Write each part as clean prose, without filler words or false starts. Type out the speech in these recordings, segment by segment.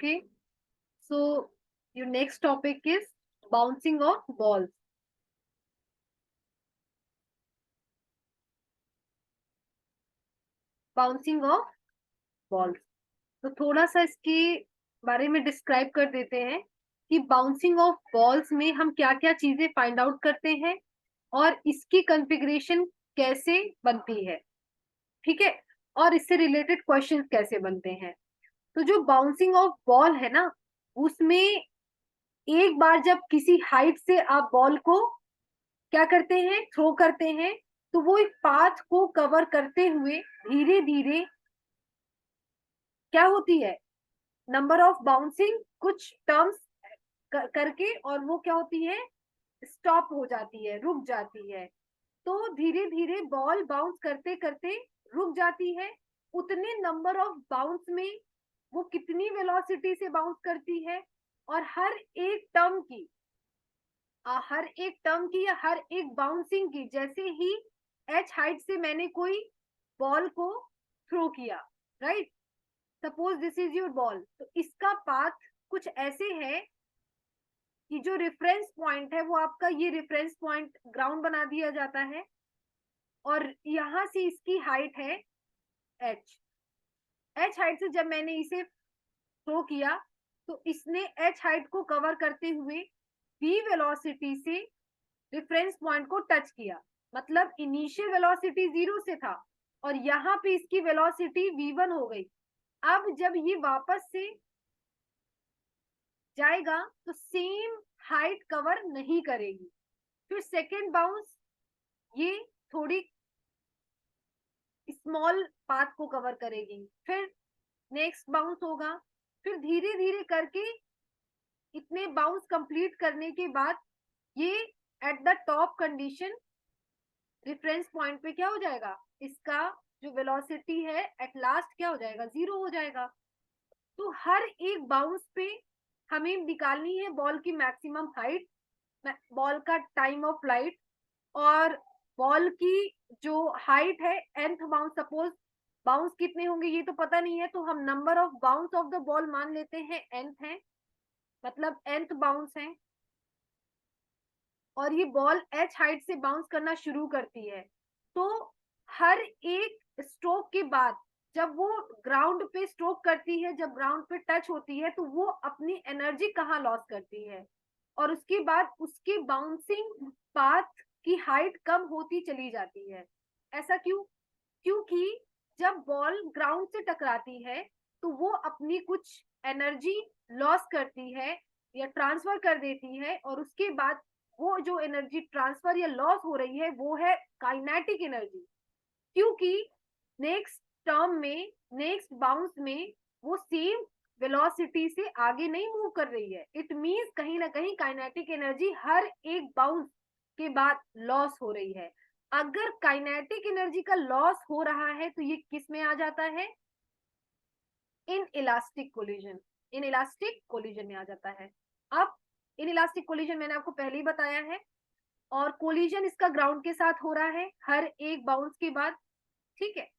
Okay, so your next topic is bouncing of balls. Bouncing off balls, तो थोड़ा सा इसके बारे में डिस्क्राइब कर देते हैं कि बाउंसिंग ऑफ बॉल्स में हम क्या क्या चीजें फाइंड आउट करते हैं और इसकी कॉन्फ़िगरेशन कैसे बनती है। ठीक है, और इससे रिलेटेड क्वेश्चंस कैसे बनते हैं। तो जो बाउंसिंग ऑफ बॉल है ना, उसमें एक बार जब किसी हाइट से आप बॉल को क्या करते हैं, थ्रो करते हैं, तो वो एक पाथ को कवर करते हुए धीरे धीरे क्या होती है, नंबर ऑफ बाउंसिंग कुछ टर्म्स करके, और वो क्या होती है, स्टॉप हो जाती है, रुक जाती है। तो धीरे धीरे बॉल बाउंस करते करते रुक जाती है। उतने नंबर ऑफ बाउंस में वो कितनी वेलोसिटी से बाउंस करती है, और हर एक टर्म की या हर एक बाउंसिंग की, जैसे ही एच हाइट से मैंने कोई बॉल को थ्रो किया, right, suppose this is your ball, तो इसका पाथ कुछ ऐसे है कि जो रेफरेंस पॉइंट है वो आपका ये रेफरेंस पॉइंट ग्राउंड बना दिया जाता है, और यहां से इसकी हाइट है एच। एच हाइट से जब मैंने इसे थ्रो किया, तो इसने एच हाइट को कवर करते हुए v वेलोसिटी से रेफरेंस पॉइंट को टच किया। मतलब इनिशियल वेलोसिटी 0 से था, और यहाँ पे इसकी वेलोसिटी v1 हो गई। अब जब ये वापस से जाएगा तो सेम हाइट कवर नहीं करेगी। फिर सेकेंड बाउंस ये थोड़ी स्मॉल पाथ को कवर करेगी, फिर नेक्स्ट बाउंस होगा, फिर धीरे धीरे करके इतने बाउंस कंप्लीट करने के बाद ये at the top condition reference point पे क्या हो जाएगा, इसका जो वेलोसिटी है एट लास्ट क्या हो जाएगा, 0 हो जाएगा। तो हर एक बाउंस पे हमें निकालनी है बॉल की मैक्सिमम हाइट, बॉल का टाइम ऑफ फ्लाइट, और बॉल की जो हाइट है nth बाउंस, सपोज बाउंस कितने होंगे ये तो पता नहीं है, तो हम number of bounce off the ball मान लेते हैं nth है, मतलब nth बाउंस है, और ये बॉल एच हाइट से बाउंस करना शुरू करती है। तो हर एक स्ट्रोक के बाद जब वो ग्राउंड पे स्ट्रोक करती है, जब ग्राउंड पे टच होती है, तो वो अपनी एनर्जी कहाँ लॉस करती है, और उसके बाद उसके बाउंसिंग पाथ की हाइट कम होती चली जाती है। ऐसा क्यों? क्योंकि जब बॉल ग्राउंड से टकराती है तो वो अपनी कुछ एनर्जी लॉस करती है या ट्रांसफर कर देती है, और उसके बाद वो जो एनर्जी ट्रांसफर या लॉस हो रही है वो है काइनेटिक एनर्जी। क्योंकि नेक्स्ट टर्म में, नेक्स्ट बाउंस में वो सेम वेलोसिटी से आगे नहीं मूव कर रही है। इट मींस कहीं ना कहीं काइनेटिक एनर्जी हर एक बाउंस के बाद लॉस हो रही है। अगर काइनेटिक एनर्जी का लॉस हो रहा है तो ये किस में आ जाता है, in elastic collision, in elastic collision में आ जाता है। अब इन इलास्टिक कोलिजन मैंने आपको पहले ही बताया है, और कोलिजन इसका ग्राउंड के साथ हो रहा है हर एक बाउंस के बाद। ठीक है,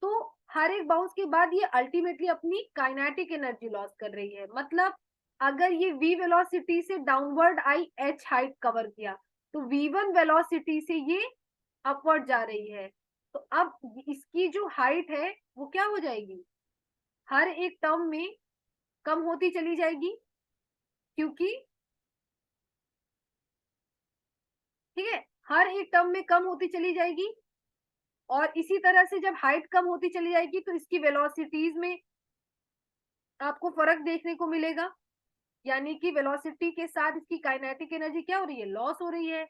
तो हर एक बाउंस के बाद ये अल्टीमेटली अपनी काइनेटिक एनर्जी लॉस कर रही है। मतलब अगर ये v वेलोसिटी से डाउनवर्ड आई h हाइट कवर किया, तो v1 वेलोसिटी से ये अपवर्ड जा रही है, तो अब इसकी जो हाइट है वो क्या हो जाएगी, हर एक टर्म में कम होती चली जाएगी। क्योंकि ठीक है, हर एक टर्म में कम होती चली जाएगी, और इसी तरह से जब हाइट कम होती चली जाएगी तो इसकी वेलोसिटीज में आपको फर्क देखने को मिलेगा। यानी कि वेलोसिटी के साथ इसकी काइनेटिक एनर्जी क्या हो रही है, लॉस हो रही है।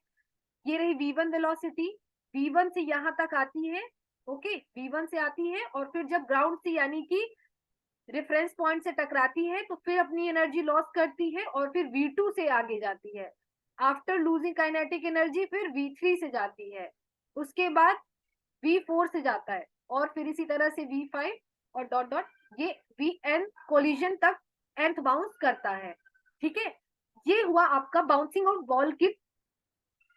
ये रही v1 वेलोसिटी, v1 से यहाँ तक आती है, ओके, v1 से आती है, और फिर जब ग्राउंड से यानी कि रेफरेंस पॉइंट से टकराती है तो फिर अपनी एनर्जी लॉस करती है, और फिर v2 से आगे जाती है। आफ्टर लूजिंग काइनेटिक एनर्जी फिर v3 से जाती है, उसके बाद v4 से जाता है, और फिर इसी तरह से v5 और डॉट डॉट ये vn कोलिजन तक nth बाउंस करता है। ठीक है, ये हुआ आपका बाउंसिंग ऑफ बॉल की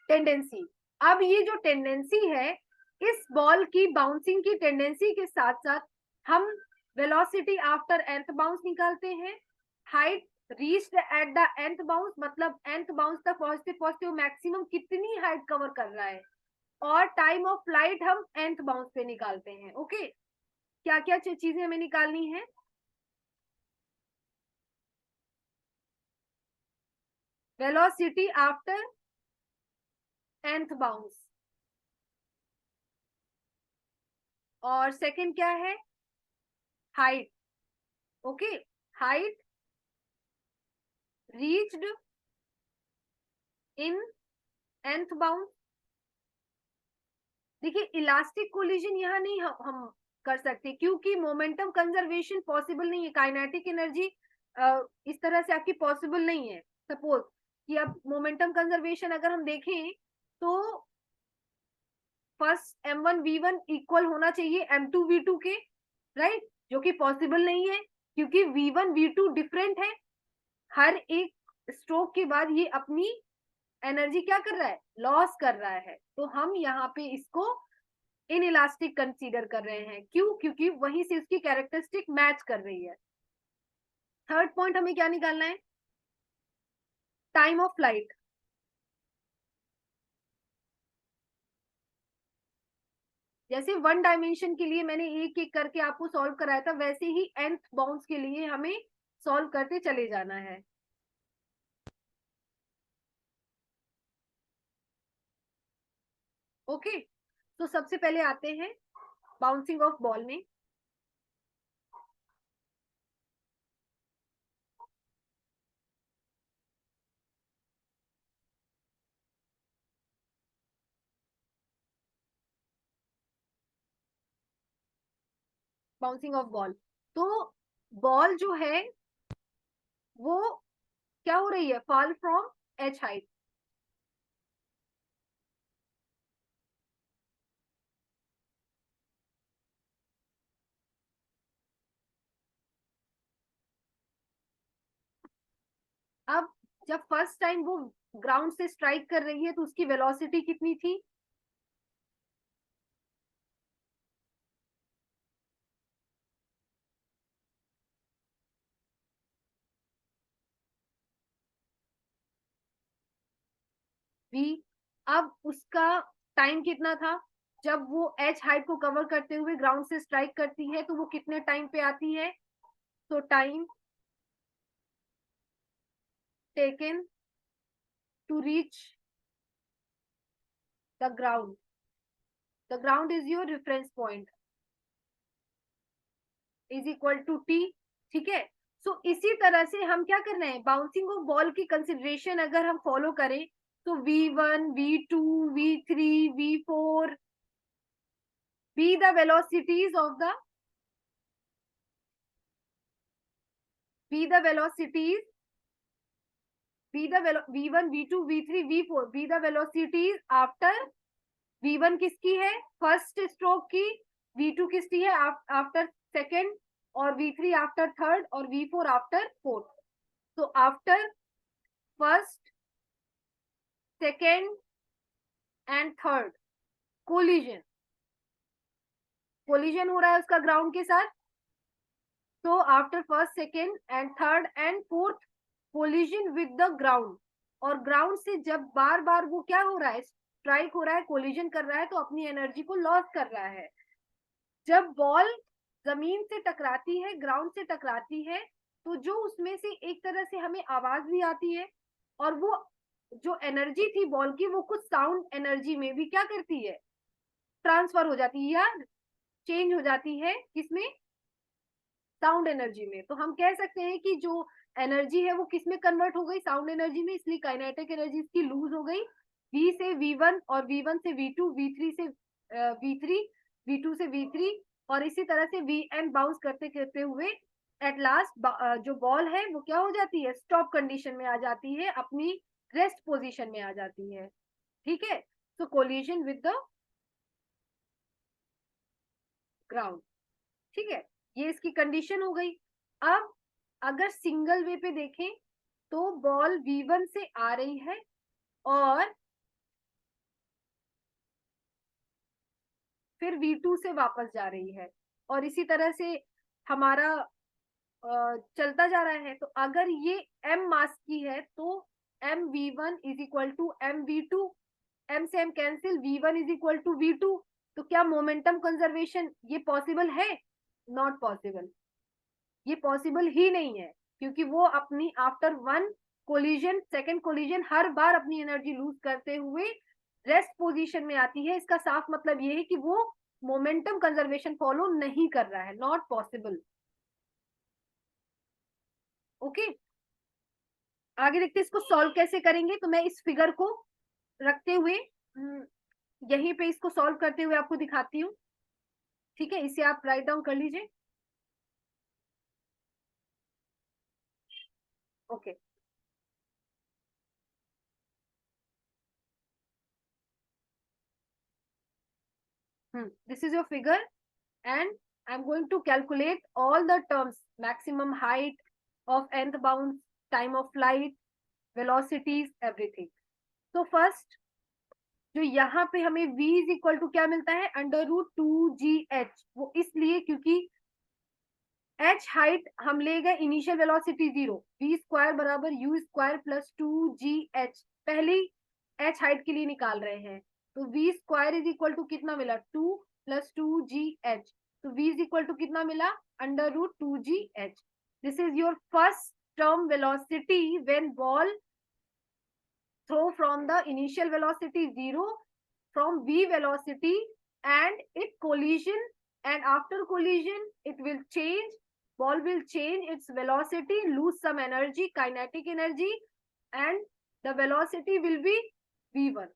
टेंडेंसी। अब ये जो टेंडेंसी है, इस बॉल की बाउंसिंग की टेंडेंसी के साथ साथ हम वेलोसिटी आफ्टर nth बाउंस निकालते हैं, height reached at the nth bounce, मतलब nth बाउंस तक पहुंचते पहुंचते वो मैक्सिमम कितनी हाइट कवर कर रहा है, और टाइम ऑफ फ्लाइट हम nth बाउंस पे निकालते हैं। ओके, क्या क्या चीजें हमें निकालनी है? वेलोसिटी आफ्टर nth बाउंस, और सेकंड क्या है? Height. Okay, height reached in nth bounce. देखिए इलास्टिक कोलिजन यहाँ नहीं हम कर सकते, क्योंकि मोमेंटम कंजर्वेशन पॉसिबल नहीं है, काइनेटिक एनर्जी इस तरह से आपकी पॉसिबल नहीं है। सपोज कि अब मोमेंटम कंजर्वेशन अगर हम देखें तो फर्स्ट m1v1 इक्वल होना चाहिए m2v2 के, राइट, जो कि पॉसिबल नहीं है, क्योंकि v1 v2 डिफरेंट है। हर एक स्ट्रोक के बाद ये अपनी एनर्जी क्या कर रहा है? लॉस कर रहा है। तो हम यहाँ पे इसको इन इलास्टिक कंसीडर कर रहे हैं। क्यों? क्योंकि वहीं से उसकी कैरेक्टरिस्टिक मैच कर रही है। थर्ड पॉइंट हमें क्या निकालना है? Time of flight. जैसे वन डायमेंशन के लिए मैंने एक एक करके आपको सॉल्व कराया था, वैसे ही nth बाउंस के लिए हमें सॉल्व करते चले जाना है। ओके, तो सबसे पहले आते हैं बाउंसिंग ऑफ बॉल में। बाउंसिंग ऑफ बॉल, तो बॉल जो है वो क्या हो रही है? Fall from H height. अब जब फर्स्ट टाइम वो ग्राउंड से स्ट्राइक कर रही है तो उसकी वेलोसिटी कितनी थी? v। अब उसका टाइम कितना था? जब वो एच हाइट को कवर करते हुए ग्राउंड से स्ट्राइक करती है तो वो कितने टाइम पे आती है? तो time taken to reach the ground, the ground is your reference point, is equal to T. ठीक है, सो इसी तरह से हम क्या कर रहे हैं? बाउंसिंग ऑफ बॉल की कंसिडरेशन अगर हम फॉलो करें तो v1 v2 v3 v4 be the velocities of the be the velocities be the v1 v2 v3 v4 be the velocities after v1 किसकी है? फर्स्ट स्ट्रोक की। v2 किसकी है? आफ्टर सेकेंड, और v3 आफ्टर थर्ड, और v4 after fourth. तो after first second and third collision, collision हो रहा है उसका ग्राउंड के साथ। तो after first second and third and fourth collision with the ground, और ग्राउंड से जब बार बार वो क्या हो रहा है? स्ट्राइक हो रहा है, कोलिजन कर रहा है, तो अपनी एनर्जी को लॉस कर रहा है। जब बॉल जमीन से टकराती है, ग्राउंड से टकराती है, तो जो उसमें से एक तरह से हमें आवाज भी आती है, और वो जो एनर्जी थी बॉल की वो कुछ साउंड एनर्जी में भी क्या करती है? ट्रांसफर हो जाती है या चेंज हो जाती है। किसमें? साउंड एनर्जी में। तो हम कह सकते हैं कि जो एनर्जी है वो किस में कन्वर्ट हो गई? साउंड एनर्जी में। इसलिए काइनेटिक एनर्जी इसकी लूज हो गई। v से v1, और v1 से v2, v3 से v3, v2 से v3, और इसी तरह से vn बाउंस करते करते हुए एट लास्ट जो बॉल है वो क्या हो जाती है? स्टॉप कंडीशन में आ जाती है, अपनी रेस्ट पोजीशन में आ जाती है। ठीक है, तो कोलिजन विद द ग्राउंड। ठीक है, ये इसकी कंडीशन हो गई। अब अगर सिंगल वे पे देखें तो बॉल v1 से आ रही है और फिर v2 से वापस जा रही है, और इसी तरह से हमारा चलता जा रहा है, तो अगर ये m मास की है तो mv1 is equal to mv2, m से m cancel, v1 is equal to v2। तो क्या मोमेंटम कंजर्वेशन ये पॉसिबल है? नॉट पॉसिबल, ये पॉसिबल ही नहीं है, क्योंकि वो अपनी after one collision, second collision, हर बार अपनी एनर्जी लूज करते हुए रेस्ट पोजीशन में आती है। इसका साफ मतलब ये है कि वो मोमेंटम कंजर्वेशन फॉलो नहीं कर रहा है, नॉट पॉसिबल। ओके, आगे देखते हैं इसको सॉल्व कैसे करेंगे। तो मैं इस फिगर को रखते हुए यहीं पे इसको सॉल्व करते हुए आपको दिखाती हूँ। ठीक है, इसे आप राइट डाउन कर लीजिए। Okay, this is your figure, and I'm going to calculate all the terms: maximum height of nth bounce, time of flight, velocities, everything. So first, जो यहाँ पे हमें v इज इक्वल टू क्या मिलता है, under root 2gh। वो इसलिए क्योंकि h हाइट हम ले गए इनिशियल वेलोसिटी 0, v स्क्वायर बराबर u स्क्वायर प्लस 2gh, पहली h हाइट के लिए निकाल रहे हैं। तो v square is equal to कितना मिला, 2 प्लस 2gh। तो v इज इक्वल टू कितना मिला, under root 2gh। This is your first term velocity when ball throw from the initial velocity 0 from v velocity and it collision, and after collision it will change, ball will change its velocity, lose some energy, kinetic energy, and the velocity will be v1।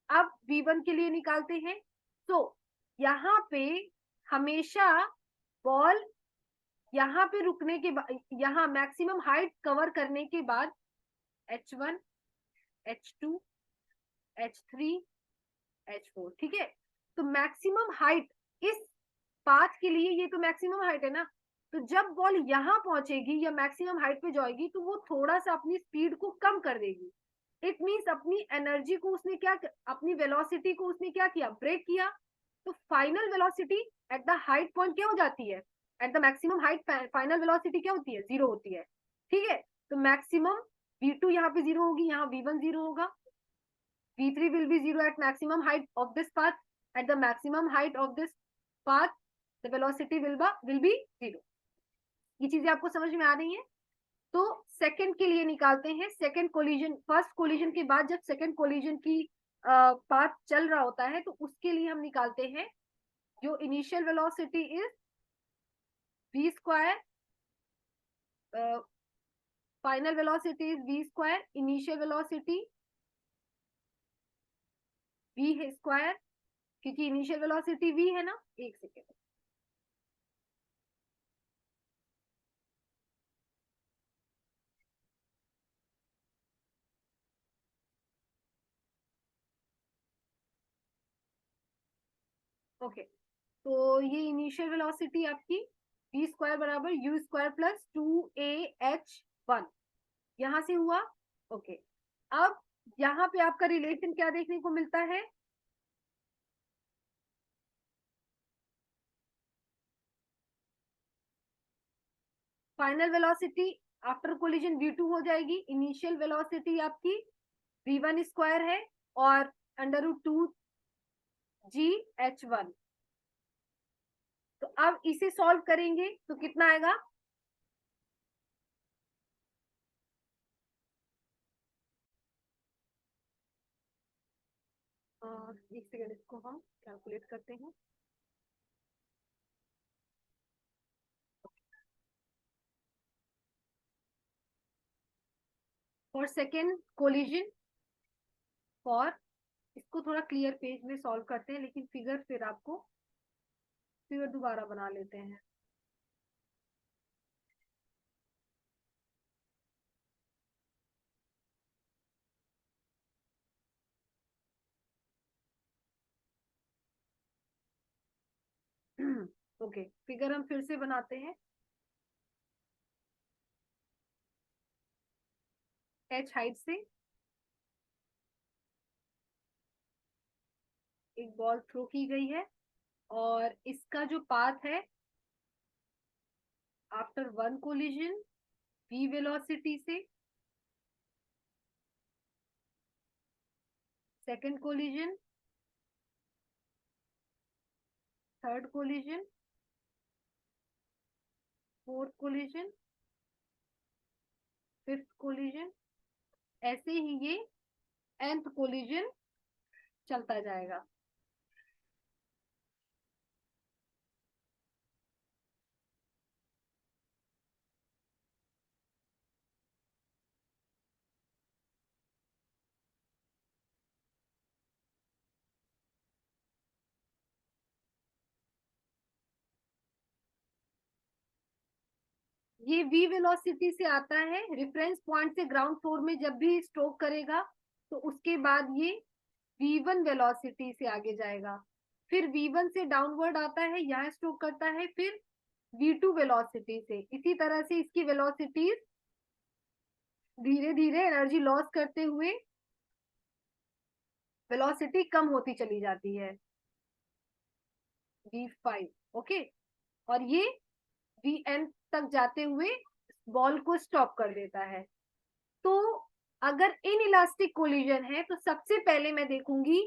अब v1 के लिए निकालते हैं। तो यहाँ पे हमेशा ball यहाँ पे रुकने के बाद, यहाँ मैक्सिमम हाइट कवर करने के बाद h1, h2, h3, h4, ठीक है। तो मैक्सिमम हाइट इस पाथ के लिए, ये तो मैक्सिमम हाइट है ना, तो जब बॉल यहाँ पहुंचेगी या मैक्सिमम हाइट पे जाएगी तो वो थोड़ा सा अपनी स्पीड को कम कर देगी। इट मीन्स अपनी एनर्जी को उसने क्या, अपनी वेलोसिटी को उसने क्या किया, ब्रेक किया। तो final velocity at the height point क्या हो जाती है, at the maximum height final velocity क्या होती है, 0 होती है। ठीक है, तो मैक्सिमम v2 यहाँ पे 0 होगी, यहाँ v1 0 होगा, v3 will be 0 at maximum height of this path. At the maximum height of this path, the velocity will be 0। ये चीजें आपको समझ में आ रही हैं? तो सेकंड के लिए निकालते हैं। सेकंड कोलिजन, फर्स्ट कोलिजन के बाद जब सेकंड कोलिजन की पाथ चल रहा होता है तो उसके लिए हम निकालते हैं जो initial velocity is v square, final velocity is v square, initial velocity v है स्क्वायर, क्योंकि इनिशियल वेलोसिटी v है ना। एक सेकेंड, ओके। तो ये इनिशियल वेलोसिटी आपकी v स्क्वायर बराबर u स्क्वायर प्लस 2ah1 यहाँ से हुआ। ओके, अब यहाँ पे आपका रिलेशन क्या देखने को मिलता है, final velocity after collision v2 हो जाएगी, इनिशियल वेलोसिटी आपकी v1 स्क्वायर है और अंडर रूट 2gh1। तो अब इसे सॉल्व करेंगे तो कितना आएगा, एक सेकेंड, इसको हम कैलकुलेट करते हैं। फॉर सेकेंड कोलिजन, फॉर, इसको थोड़ा क्लियर पेज में सॉल्व करते हैं, लेकिन फिगर फिर आपको फिगर दोबारा बना लेते हैं। ओके, फिगर हम फिर से बनाते हैं। h हाइट से एक बॉल थ्रो की गई है और इसका जो पाथ है after one collision v velocity से, second collision, third collision, fourth collision, fifth collision, ऐसे ही ये nth कोलिजन चलता जाएगा। ये v वेलोसिटी से आता है, रेफरेंस पॉइंट से ग्राउंड फ्लोर में जब भी स्ट्रोक करेगा तो उसके बाद ये v1 वेलोसिटी से आगे जाएगा, फिर v1 से डाउनवर्ड आता है, यहाँ स्ट्रोक करता है, फिर v2 वेलोसिटी से। इसी तरह से इसकी वेलोसिटीज धीरे धीरे एनर्जी लॉस करते हुए वेलोसिटी कम होती चली जाती है, v5। ओके, और ये vn तक जाते हुए बॉल को स्टॉप कर देता है। तो अगर इन इलास्टिक कोलिजन है तो सबसे पहले मैं देखूंगी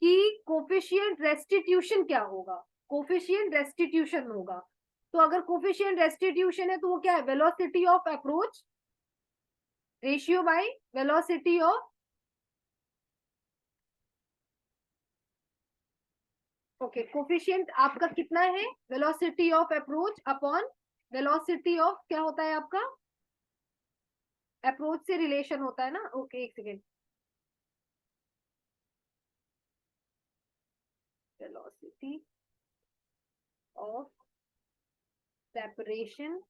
कि कोफिशिएंट रेस्टिट्यूशन क्या होगा। कोफिशिएंट रेस्टिट्यूशन होगा, तो अगर कोफिशिएंट रेस्टिट्यूशन है तो वो क्या है, velocity of approach ratio by velocity of, okay, coefficient आपका कितना है, velocity of approach upon velocity of क्या होता है आपका, अप्रोच से रिलेशन होता है ना। ओके, एक सेकेंड, वेलोसिटी ऑफ सेपरेशन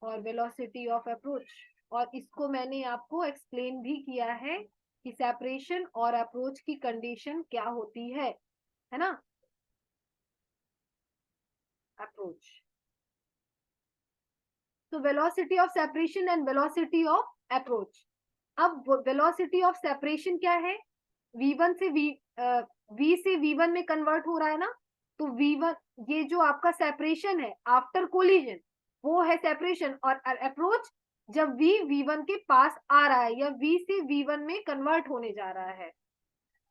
और वेलोसिटी ऑफ अप्रोच, और इसको मैंने आपको एक्सप्लेन भी किया है कि सेपरेशन और अप्रोच की कंडीशन क्या होती है ना। अप्रोच, तो velocity of separation and velocity of approach. अब वेलोसिटी ऑफ सेपरेशन क्या है, v1 से v से v1 में कन्वर्ट हो रहा है ना, तो v1 ये जो आपका सेपरेशन है आफ्टर कोलिजन वो है सेपरेशन, और अप्रोच जब v v1 के पास आ रहा है या v से v1 में कन्वर्ट होने जा रहा है।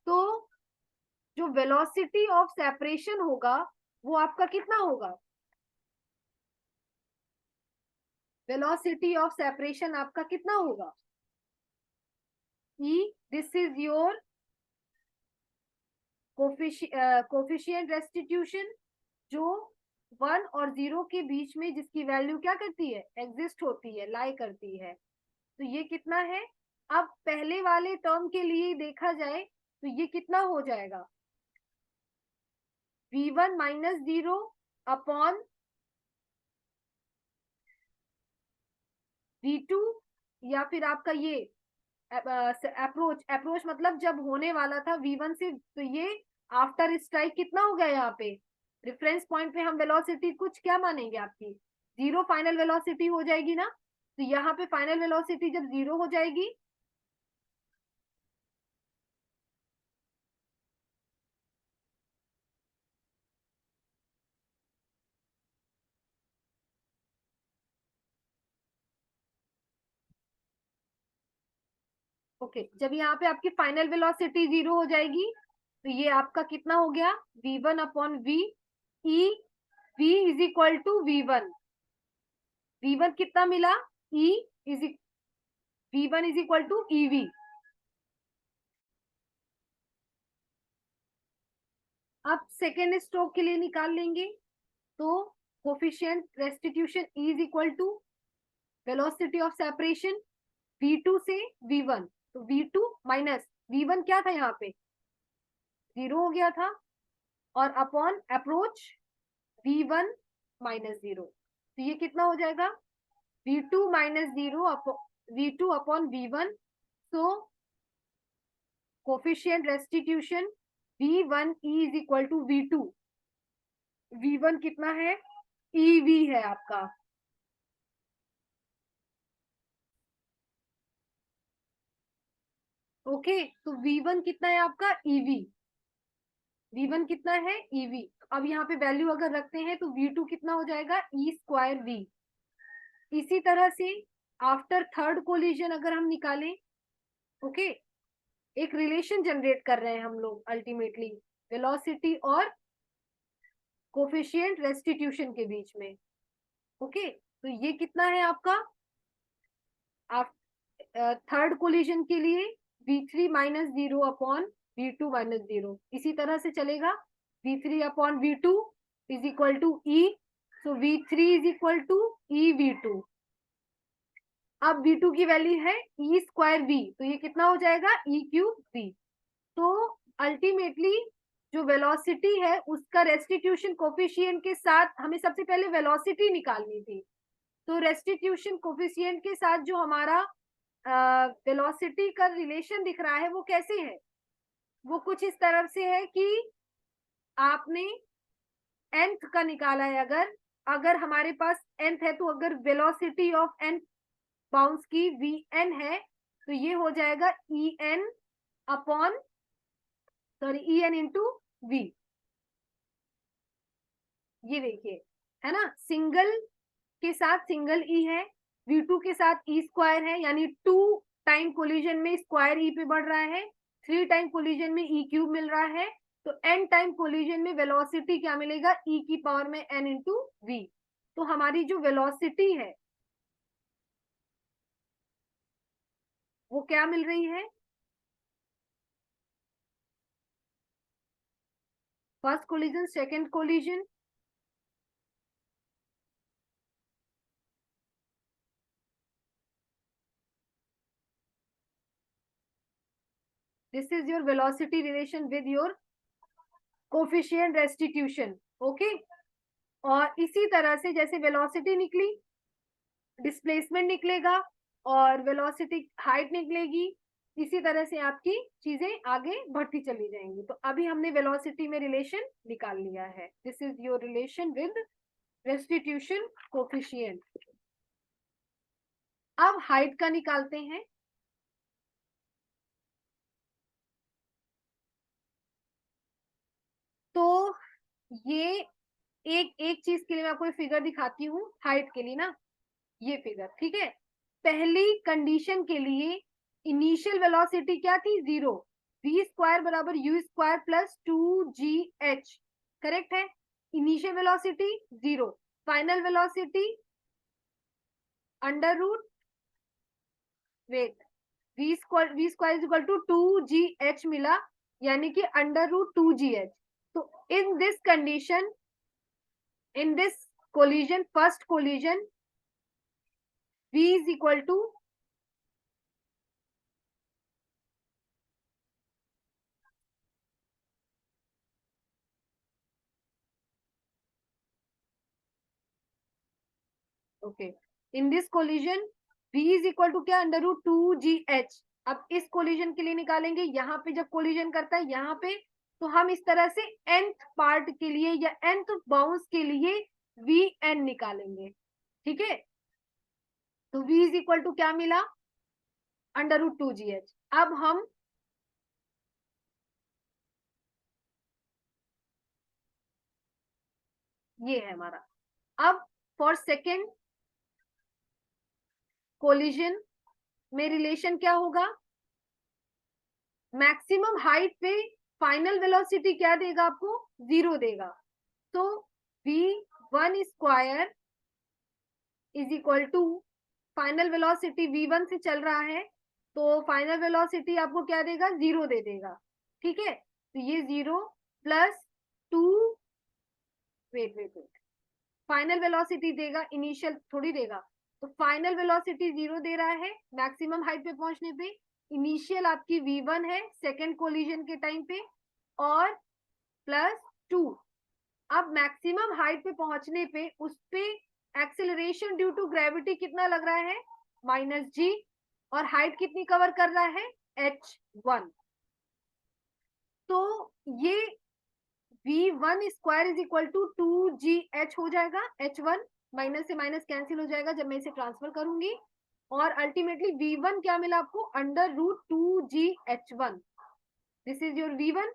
तो जो वेलोसिटी ऑफ सेपरेशन होगा वो आपका कितना होगा, वेलोसिटी ऑफ सेपरेशन आपका कितना होगा, e, this is your coefficient restitution, जो 1 और 0 के बीच में जिसकी वैल्यू क्या करती है, एग्जिस्ट होती है, लाई करती है। तो ये कितना है, अब पहले वाले टर्म के लिए देखा जाए तो ये कितना हो जाएगा, v1 माइनस 0 अपॉन v2, या फिर आपका ये अप्रोच मतलब जब होने वाला था v1 से, तो ये आफ्टर स्ट्राइक कितना हो गया यहाँ पे, रेफरेंस पॉइंट पे हम वेलोसिटी कुछ क्या मानेंगे आपकी, 0 फाइनल वेलोसिटी हो जाएगी ना। तो यहाँ पे फाइनल वेलोसिटी जब 0 हो जाएगी, ओके, जब यहाँ पे आपकी फाइनल वेलोसिटी 0 हो जाएगी तो ये आपका कितना हो गया, v1 upon v, E v is equal to v1, v1 कितना मिला, e is v1 is equal to ev। अब सेकेंड स्ट्रोक के लिए निकाल लेंगे, तो coefficient restitution E is equal to velocity of separation v2 से v1, तो v2 माइनस v1 क्या था यहाँ पे 0 हो गया था, और अपॉन अप्रोच v1 माइनस 0, तो ये कितना हो जाएगा, v2 minus 0 v2 upon v1। So coefficient restitution v1 e is equal to v2, v1 कितना है, ev है आपका। ओके, तो v1 कितना है आपका ev, v1 कितना है ev। अब यहाँ पे वैल्यू अगर रखते हैं तो v2 कितना हो जाएगा e स्क्वायर v। इसी तरह से आफ्टर थर्ड कोलिजन अगर हम निकालें, ओके, एक रिलेशन जनरेट कर रहे हैं हम लोग अल्टीमेटली वेलोसिटी और कोफिशिएंट रेस्टिट्यूशन के बीच में, ओके। तो ये कितना है आपका थर्ड कोलिजन के लिए v3 minus 0 upon v2 minus 0। इसी तरह से चलेगा v3 upon v2 is equal to e, so v3 is equal to e v2। अब v2 की वैल्यू है e स्क्वायर v, तो ये कितना हो जाएगा e क्यूब v। तो अल्टीमेटली जो वेलोसिटी है उसका रेस्टिट्यूशन कोफिशिएंट के साथ हमें सबसे पहले वेलोसिटी निकालनी थी। तो रेस्टिट्यूशन कोफिशिएंट के साथ जो हमारा वेलोसिटी का रिलेशन दिख रहा है वो कैसे है, वो कुछ इस तरफ से है कि आपने nth का निकाला है, अगर हमारे पास nth है तो अगर वेलोसिटी ऑफ n बाउंस की vn है तो ये हो जाएगा en upon en into v। ये देखिए है ना, सिंगल के साथ सिंगल e है, v2 के साथ e स्क्वायर है, यानी 2 टाइम कोलिजन में स्क्वायर e पे बढ़ रहा है, 3 टाइम कोलिजन में e क्यूब मिल रहा है, तो n टाइम कोलिजन में वेलोसिटी क्या मिलेगा e की पावर में n इंटू v। तो हमारी जो वेलोसिटी है वो क्या मिल रही है, first collision second collision, this is your velocity relation with your coefficient restitution, okay. और इसी तरह से जैसे वेलोसिटी निकली डिस्प्लेसमेंट निकलेगा और वेलोसिटी हाइट निकलेगी, इसी तरह से आपकी चीजें आगे बढ़ती चली जाएंगी। तो अभी हमने वेलोसिटी में रिलेशन निकाल लिया है, this is your relation with restitution coefficient. अब हाइट का निकालते हैं। तो ये एक एक चीज के लिए मैं आपको फिगर दिखाती हूँ हाइट के लिए ना, ये फिगर ठीक है। पहली कंडीशन के लिए इनिशियल वेलोसिटी क्या थी 0, v स्क्वायर बराबर u square plus 2gh, correct है। Initial velocity 0, final velocity under root wait v square is equal to 2gh मिला, यानी कि अंडर रूट 2gh। तो in this condition, in this collision, first collision v is equal to okay, in this collision v is equal to क्या under root 2gh। अब इस collision के लिए निकालेंगे, यहाँ पे जब कोलिजन करता है यहाँ पे, तो हम इस तरह से nth पार्ट के लिए या nth बाउंस के लिए vn निकालेंगे, ठीक है। तो v इज इक्वल टू क्या मिला अंडर रूट 2gh। अब हम ये है हमारा, अब फॉर सेकेंड कोलिजन में रिलेशन क्या होगा, मैक्सिमम हाइट पे फाइनल वेलोसिटी क्या देगा आपको 0 देगा। तो v1 square is equal to final velocity v1 से चल रहा है तो फाइनल वेलोसिटी आपको क्या देगा 0 दे देगा, ठीक है। तो ये 0 plus 2, wait wait wait, final velocity देगा इनिशियल थोड़ी देगा, तो फाइनल वेलोसिटी 0 दे रहा है मैक्सिमम हाइट पे पहुंचने पे। इनिशियल आपकी v1 है सेकेंड कोलिजन के टाइम पे, और प्लस 2। अब मैक्सिमम हाइट पे पहुंचने पे उस पे एक्सेलरेशन ड्यू टू ग्रेविटी कितना लग रहा है -g, और हाइट कितनी कवर कर रहा है h1। तो ये v1 square is equal to 2gh हो जाएगा, h1 माइनस से माइनस कैंसिल हो जाएगा जब मैं इसे ट्रांसफर करूंगी, और अल्टीमेटली v1 क्या मिला आपको under root 2gh1। This is your v1।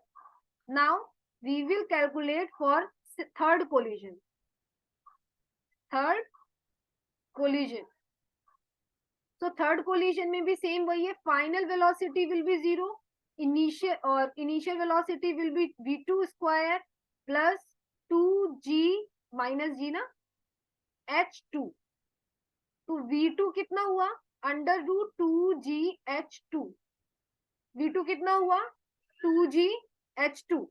Now we will calculate for third collision, third collision. तो थर्ड कोलिजन में भी सेम वही है, final velocity will be zero, initial velocity will be v2 square plus 2g minus g ना h2। तो v2 कितना हुआ, अंडर रूट 2gh2। v2 कितना हुआ, 2gh2।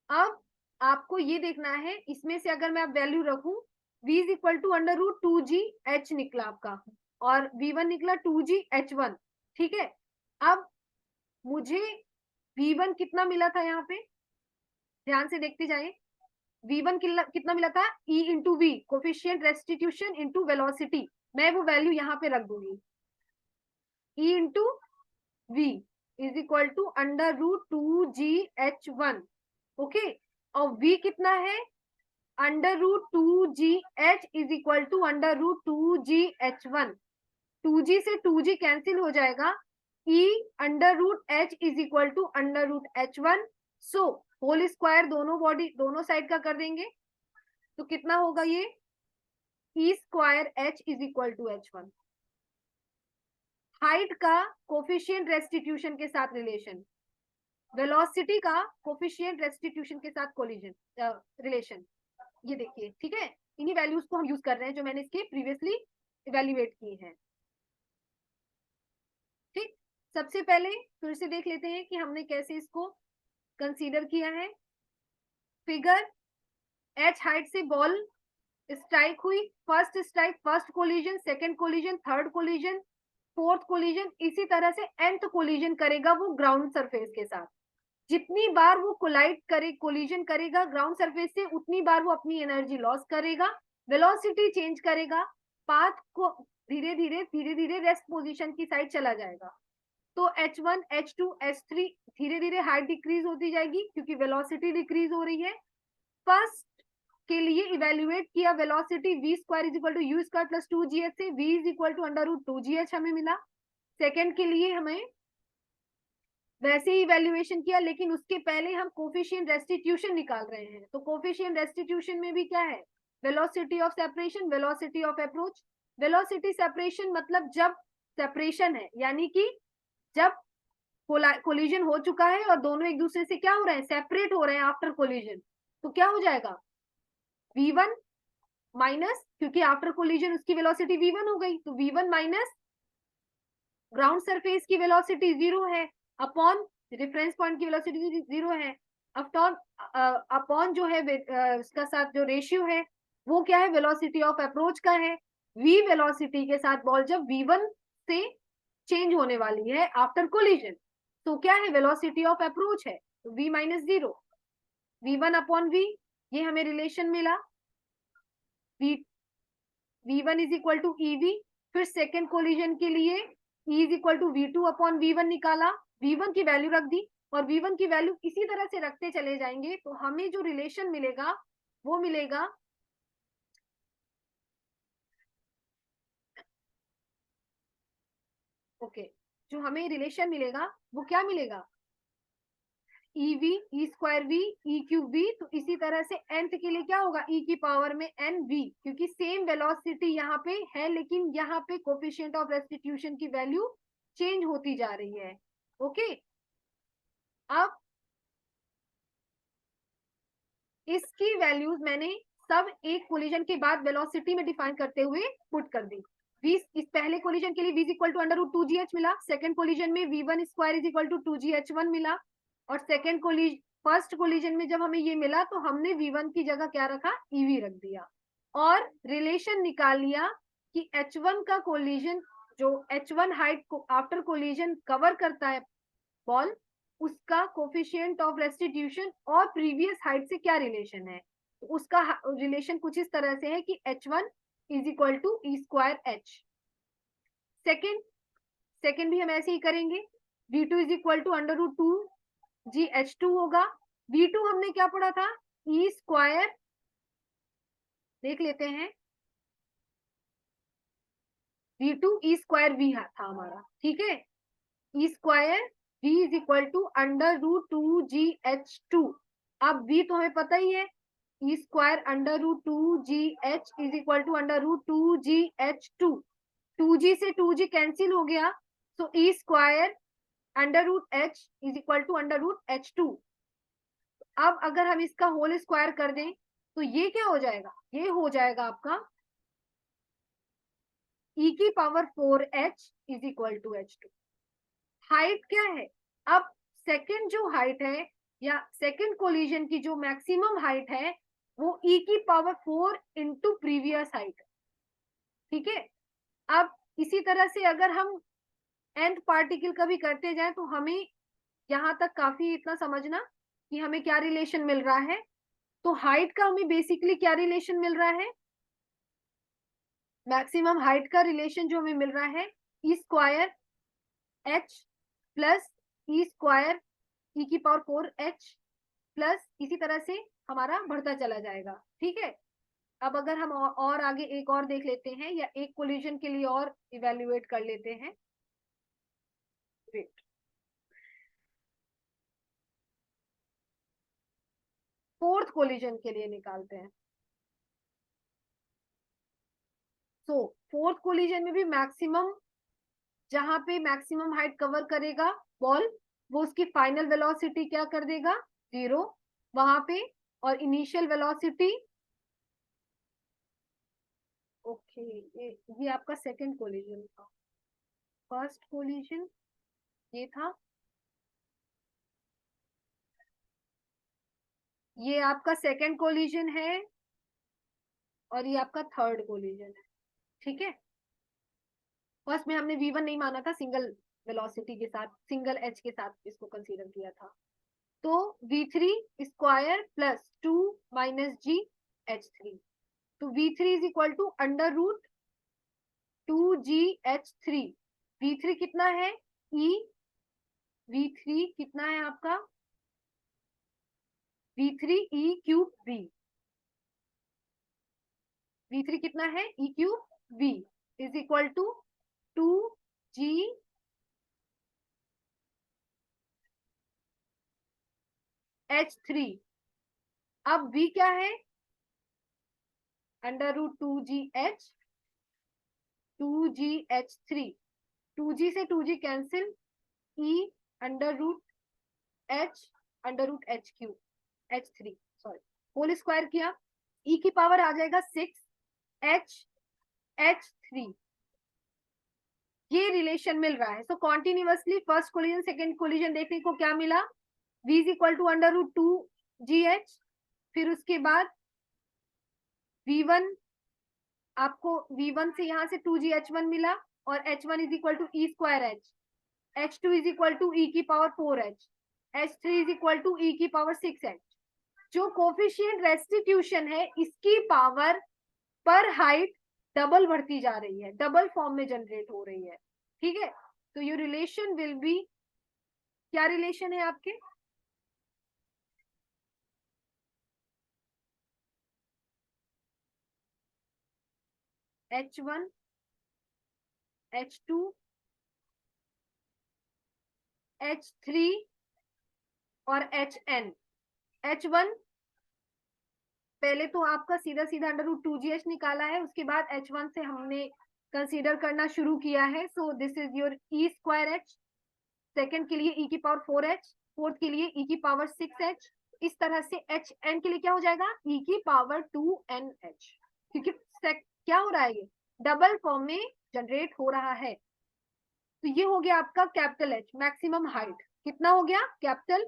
अब आपको ये देखना है, इसमें से अगर मैं अब वैल्यू रखूं, v is equal to under root 2gh निकला आपका, और v1 निकला 2gh1। ठीक है, अब मुझे v1 कितना मिला था, यहाँ पे ध्यान से देखते जाइए। v1 कितना मिला था, e into V, coefficient restitution into velocity. मैं वो वैल्यू यहाँ पे रख दूंगी, e into V is equal to under root 2gh1। Okay, और v कितना है, under root 2gh is equal to under root 2gh1। 2g से 2g कैंसिल हो जाएगा, e under root h is equal to under root h1। So whole square दोनों body दोनों side का कर देंगे, तो कितना होगा ये, e square h is equal to h1। Height का कोफिशिएंट रेस्टिट्यूशन के साथ रिलेशन, वेलोसिटी का कोफिशिएंट रेस्टिट्यूशन के साथ कोलिजन रिलेशन, ये देखिए। ठीक है, इन्हीं वैल्यूज को हम यूज कर रहे हैं जो मैंने इसके प्रीवियसली इवेल्युएट की हैं। ठीक, सबसे पहले फिर से देख लेते हैं कि हमने कैसे इसको कंसीडर किया है। फिगर, h हाइट से बॉल स्ट्राइक हुई, first strike, first collision, second collision, third collision, fourth collision, इसी तरह से nth कोलिजन करेगा वो ग्राउंड सरफेस के साथ। जितनी बार वो कोलाइड करे, कोलिजन करेगा ग्राउंड सरफेस से, उतनी बार वो अपनी एनर्जी लॉस करेगा, वेलोसिटी चेंज करेगा, पाथ को धीरे धीरे रेस्ट पोजीशन की साइड चला जाएगा। तो h1, h2, h3 धीरे धीरे हाइट डिक्रीज होती जाएगी क्योंकि वेलोसिटी डिक्रीज हो रही है। फर्स्ट के लिए इवेल्युएट किया velocity v square is equal to u square plus 2gh से v is equal to under root 2gh हमें मिला। सेकेंड के लिए हमें वैसे ही इवेल्युएशन किया, लेकिन उसके पहले हम कोफिशिएंट रेस्टिट्यूशन निकाल रहे हैं। तो कोफिशिएंट रेस्टिट्यूशन में भी क्या है, velocity of separation, velocity of approach. Velocity separation मतलब जब सेपरेशन है, यानी कि जब कोलिजन हो चुका है और दोनों एक दूसरे से क्या हो रहे हैं, सेपरेट हो रहे हैं आफ्टर कोलिजन, तो क्या हो जाएगा, v1 माइनस, क्योंकि आफ्टर कोलिजन उसकी वेलोसिटी v1 हो गई, तो v1 माइनस ग्राउंड सरफेस की वेलोसिटी जीरो है, अपॉन रेफरेंस पॉइंट की वेलोसिटी जीरो है, अपॉन अपॉन जो है इसका साथ जो रेशियो है वो क्या है, वेलोसिटी ऑफ अप्रोच का है। v वेलोसिटी के साथ बॉल जब v1 से चेंज होने वाली है आफ्टर कोलिजन, तो क्या है, वेलोसिटी ऑफ अप्रोच है, तो v minus zero, v1 upon v, ये हमें रिलेशन मिला, v1 is equal to ev। फिर सेकेंड कोलिजन के लिए e is equal to v2 upon v1 निकाला, v1 की वैल्यू रख दी, और v1 की वैल्यू इसी तरह से रखते चले जाएंगे, तो हमें जो रिलेशन मिलेगा वो मिलेगा जो हमें रिलेशन मिलेगा वो क्या मिलेगा, ev e square v e cube v। तो इसी तरह से nth के लिए क्या होगा, e की पावर में n v, क्योंकि सेम वेलोसिटी यहाँ पे है लेकिन यहाँ पे कोफिशिएंट ऑफ रेस्टिट्यूशन की वैल्यू चेंज होती जा रही है। ओके, अब इसकी वैल्यूज मैंने सब एक कोलिजन के बाद वेलोसिटी में डिफाइन करते हुए पुट कर दी। इस पहले कोलिजन के लिए v equal to under root 2gh मिला, सेकंड कोलिजन में v1 square is equal to 2gh1 मिला, और सेकंड कोलिजन फर्स्ट कोलिजन में जब हमें ये मिला तो हमने v1 की जगह क्या रखा, ev रख दिया, और रिलेशन निकाल लिया कि h1 का कोलिजन, जो h1 हाइट को आफ्टर कोलिजन कवर करता है बॉल, उसका कोफिशिएंट ऑफ रेस्टिट्यूशन और प्रीवियस हाइट से क्या रिलेशन है। तो उसका रिलेशन कुछ इस तरह से है कि h1 is equal to e square h। Second भी हम ऐसे ही करेंगे, v2 is equal to under root 2gh2 होगा। v2 हमने क्या पढ़ा था, ई स्क्वायर, देख लेते हैं, v2 ई स्क्वायर v था हमारा, ठीक है, e square v is equal to √2gh2। अब v तो हमें पता ही है, e square √2gh is equal to √2gh2। 2g से 2g कैंसिल हो गया, so e square √h is equal to √h2। अब अगर हम इसका होल स्क्वायर कर दें तो ये क्या हो जाएगा, ये हो जाएगा आपका e की power 4h is equal to h2। Height क्या है, अब सेकंड जो हाइट है या सेकंड कोलिजन की जो मैक्सिमम हाइट है वो e की पावर 4 इंटू प्रीवियस हाइट। ठीक है, अब इसी तरह से अगर हम nth पार्टिकल का भी करते जाए तो हमें यहाँ तक काफी इतना समझना कि हमें क्या रिलेशन मिल रहा है। तो हाइट का हमें बेसिकली क्या रिलेशन मिल रहा है, मैक्सिमम हाइट का रिलेशन जो हमें मिल रहा है e square H plus E square ई की पावर 4h प्लस इसी तरह से हमारा बढ़ता चला जाएगा। ठीक है, अब अगर हम और आगे एक और देख लेते हैं या एक कोलिजन के लिए और इवेल्युएट कर लेते हैं। वेट, फोर्थ कोलिजन के लिए निकालते हैं। सो फोर्थ कोलिजन में भी मैक्सिमम, जहां पे मैक्सिमम हाइट कवर करेगा बॉल, वो उसकी फाइनल वेलोसिटी क्या कर देगा, 0 वहां पे, और इनिशियल वेलोसिटी, ओके ये आपका सेकंड कोलिजन था। फर्स्ट कोलिजन ये था, ये आपका सेकंड कोलिजन है और ये आपका थर्ड कोलिजन है। ठीक है, फर्स्ट में हमने v1 नहीं माना था, सिंगल वेलोसिटी के साथ, सिंगल h के साथ इसको कंसीडर किया था। तो v3 square plus 2 minus g h3, तो v3 is equal to √2gh3। v3 कितना है e, v3 कितना है आपका, v3 e cube v, v3 कितना है e cube v is equal to 2g h3। अब v क्या है, √2gh 2gh3, 2g से 2g cancel, e √h √h cube h3 sorry whole square किया, e की पावर आ जाएगा 6h h3। ये रिलेशन मिल रहा है। So continuously first collision second collision देखने को क्या मिला, v is equal to √2gh, फिर उसके बाद v1, आपको v1 से यहाँ से 2gh1 मिला, और h1 is equal to e square h, h2 is equal to e की power 4h, h3 is equal to e की पावर 6h। जो कोफिशिएंट रेस्टिट्यूशन है इसकी पावर पर हाइट डबल बढ़ती जा रही है, डबल फॉर्म में जनरेट हो रही है। ठीक है, तो ये रिलेशन विल बी, क्या रिलेशन है आपके, h1 h2 h3 और hn। h1 पहले तो आपका सीधा सीधा √2gh निकाला है, उसके बाद h1 से हमने कंसीडर करना शुरू किया है। So this is your E square h, second के लिए e की पावर 4h, फोर्थ के लिए e की पावर 6h, इस तरह से hn के लिए क्या हो जाएगा, e की पावर 2nh, क्योंकि क्या हो रहा है, ये डबल फॉर्म में जनरेट हो रहा है। तो ये हो गया आपका कैपिटल H मैक्सिमम हाइट, कितना हो गया, कैपिटल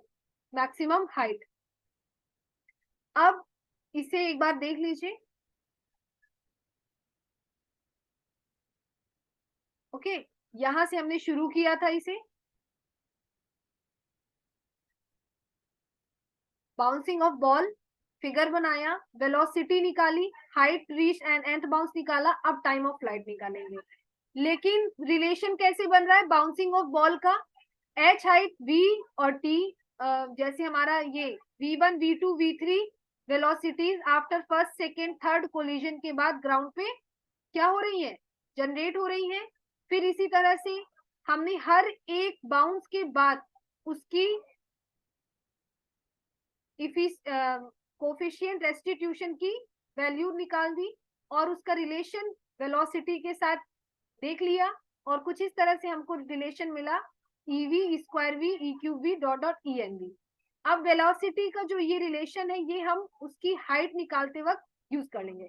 मैक्सिमम हाइट। अब इसे एक बार देख लीजिए। ओके, यहां से हमने शुरू किया था इसे, बाउंसिंग ऑफ बॉल, फिगर बनाया, वेलोसिटी निकाली, height reach and nth bounce निकाला, अब टाइम ऑफ फ्लाइट निकालेंगे। लेकिन रिलेशन कैसे बन रहा है बाउंसिंग ऑफ बॉल का, h हाइट v और t, जैसे हमारा ये v1 v2 v3 velocities after first second third collision के बाद ग्राउंड पे क्या हो रही है, जनरेट हो रही है। फिर इसी तरह से हमने हर एक बाउंस के बाद उसकी कोफिशिएंट रेस्टिट्यूशन की वैल्यू निकाल दी और उसका रिलेशन वेलोसिटी के साथ देख लिया, और कुछ इस तरह से हमको रिलेशन मिला EV square V E cube V dot dot ENV। अब वेलोसिटी का जो ये रिलेशन है ये हम उसकी हाइट निकालते वक्त यूज कर लेंगे।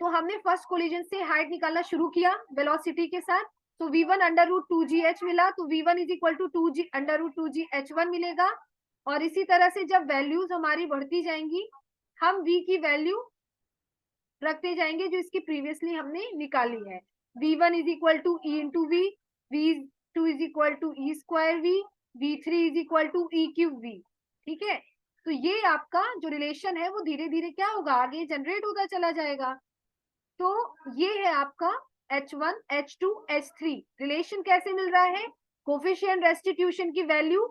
तो हमने फर्स्ट कोलिजन से हाइट निकालना शुरू किया वेलोसिटी के साथ, तो V1 अंडर रूट 2GH मिला, तो V1 is equal to 2G under root 2GH1 मिलेगा। और इसी तरह से जब वैल्यूज हमारी बढ़ती जाएंगी हम V की वैल्यू रखते जाएंगे जो इसकी प्रीवियसली हमने निकाली है। V1 is equal to E into V, V2 is equal to E square V, V3 is equal to E cube V। ठीक है, तो ये आपका जो रिलेशन है वो धीरे धीरे क्या होगा, आगे जनरेट होता चला जाएगा। तो ये है आपका H1 H2 H3 रिलेशन कैसे मिल रहा है, कोफिशिएंट रेस्टिट्यूशन की वैल्यू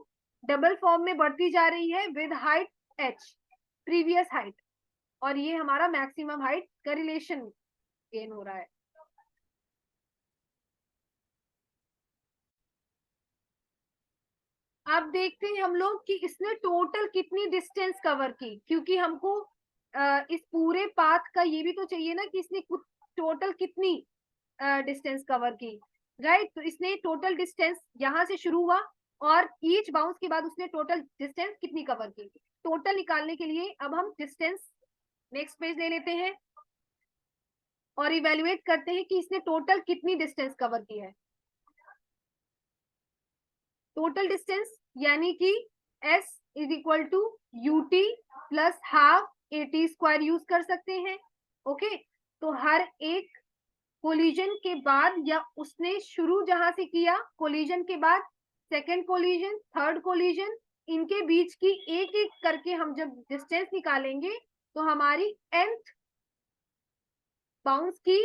डबल फॉर्म में बढ़ती जा रही है with height H, previous height, और ये हमारा मैक्सिमम हाइट का रिलेशन गेन हो रहा है। अब देखते हैं हम लोग कि इसने टोटल कितनी डिस्टेंस कवर की, क्योंकि हमको इस पूरे पाथ का ये भी तो चाहिए ना कि इसने टोटल कितनी डिस्टेंस कवर की, राइट। तो इसने टोटल डिस्टेंस यहाँ से शुरू हुआ और ईच बाउंस के बाद उसने टोटल डिस्टेंस कितनी कवर की। टोटल निकालने के लिए अब हम डिस्टेंस नेक्स्ट पेज ले लेते हैं और इवेल्युएट करते हैं कि इसने टोटल कितनी डिस्टेंस कवर की है। टोटल डिस्टेंस यानी कि S is equal to UT plus half AT square use कर सकते हैं। ओके, तो हर एक कोलिजन के बाद या उसने शुरू जहां से किया कोलिजन के बाद सेकेंड कोलिजन थर्ड कोलिजन, इनके बीच की एक एक करके हम जब डिस्टेंस निकालेंगे तो हमारी nth बाउंस की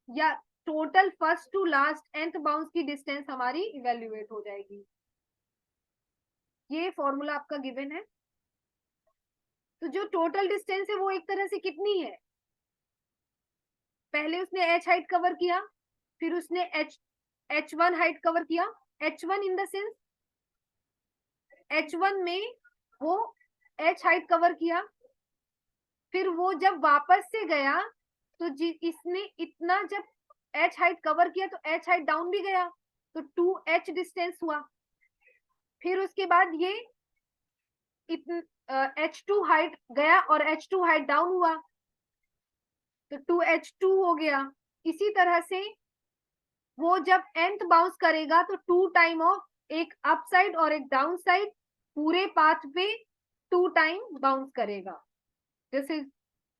या total first to last nth bounce की डिस्टेंस हमारी इवेल्युएट हो जाएगी। ये फॉर्मूला आपका गिवन है। तो जो टोटल डिस्टेंस है वो एक तरह से कितनी है, पहले उसने H हाइट कवर किया, फिर उसने H1 हाइट कवर किया, H1 in the sense H1 में वो H हाइट कवर किया, फिर वो जब वापस से गया तो इसने इतना जब H हाइट कवर किया तो H हाइट डाउन भी गया, तो 2H डिस्टेंस हुआ। फिर उसके बाद ये H2 हाइट गया और H2 हाइट डाउन हुआ, तो 2H2 हो गया। इसी तरह से वो जब nth बाउंस करेगा तो 2 टाइम ऑफ एक अप साइड और एक डाउन साइड पूरे पाथ पे 2 टाइम बाउंस करेगा। दिस इज,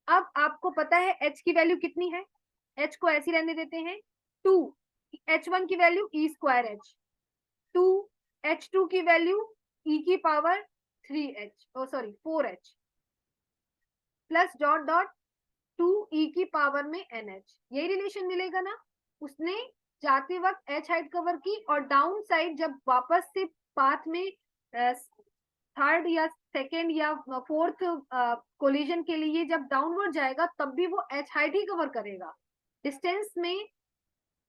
अब आपको पता है H की वैल्यू कितनी है, H को ऐसी रहने देते हैं 2, H1 की value E square H, 2 H2 की वैल्यू E की power 3H, oh sorry 4H plus dot dot 2E की पावर में NH, यही रिलेशन मिलेगा ना। उसने जाते वक्त H हाइट कवर की और डाउन साइड जब वापस से पाथ में थर्ड या सेकेंड या फोर्थ कोलिजन के लिए जब डाउनवर्ड जाएगा तब भी वो H हाइट ही कवर करेगा। डिस्टेंस में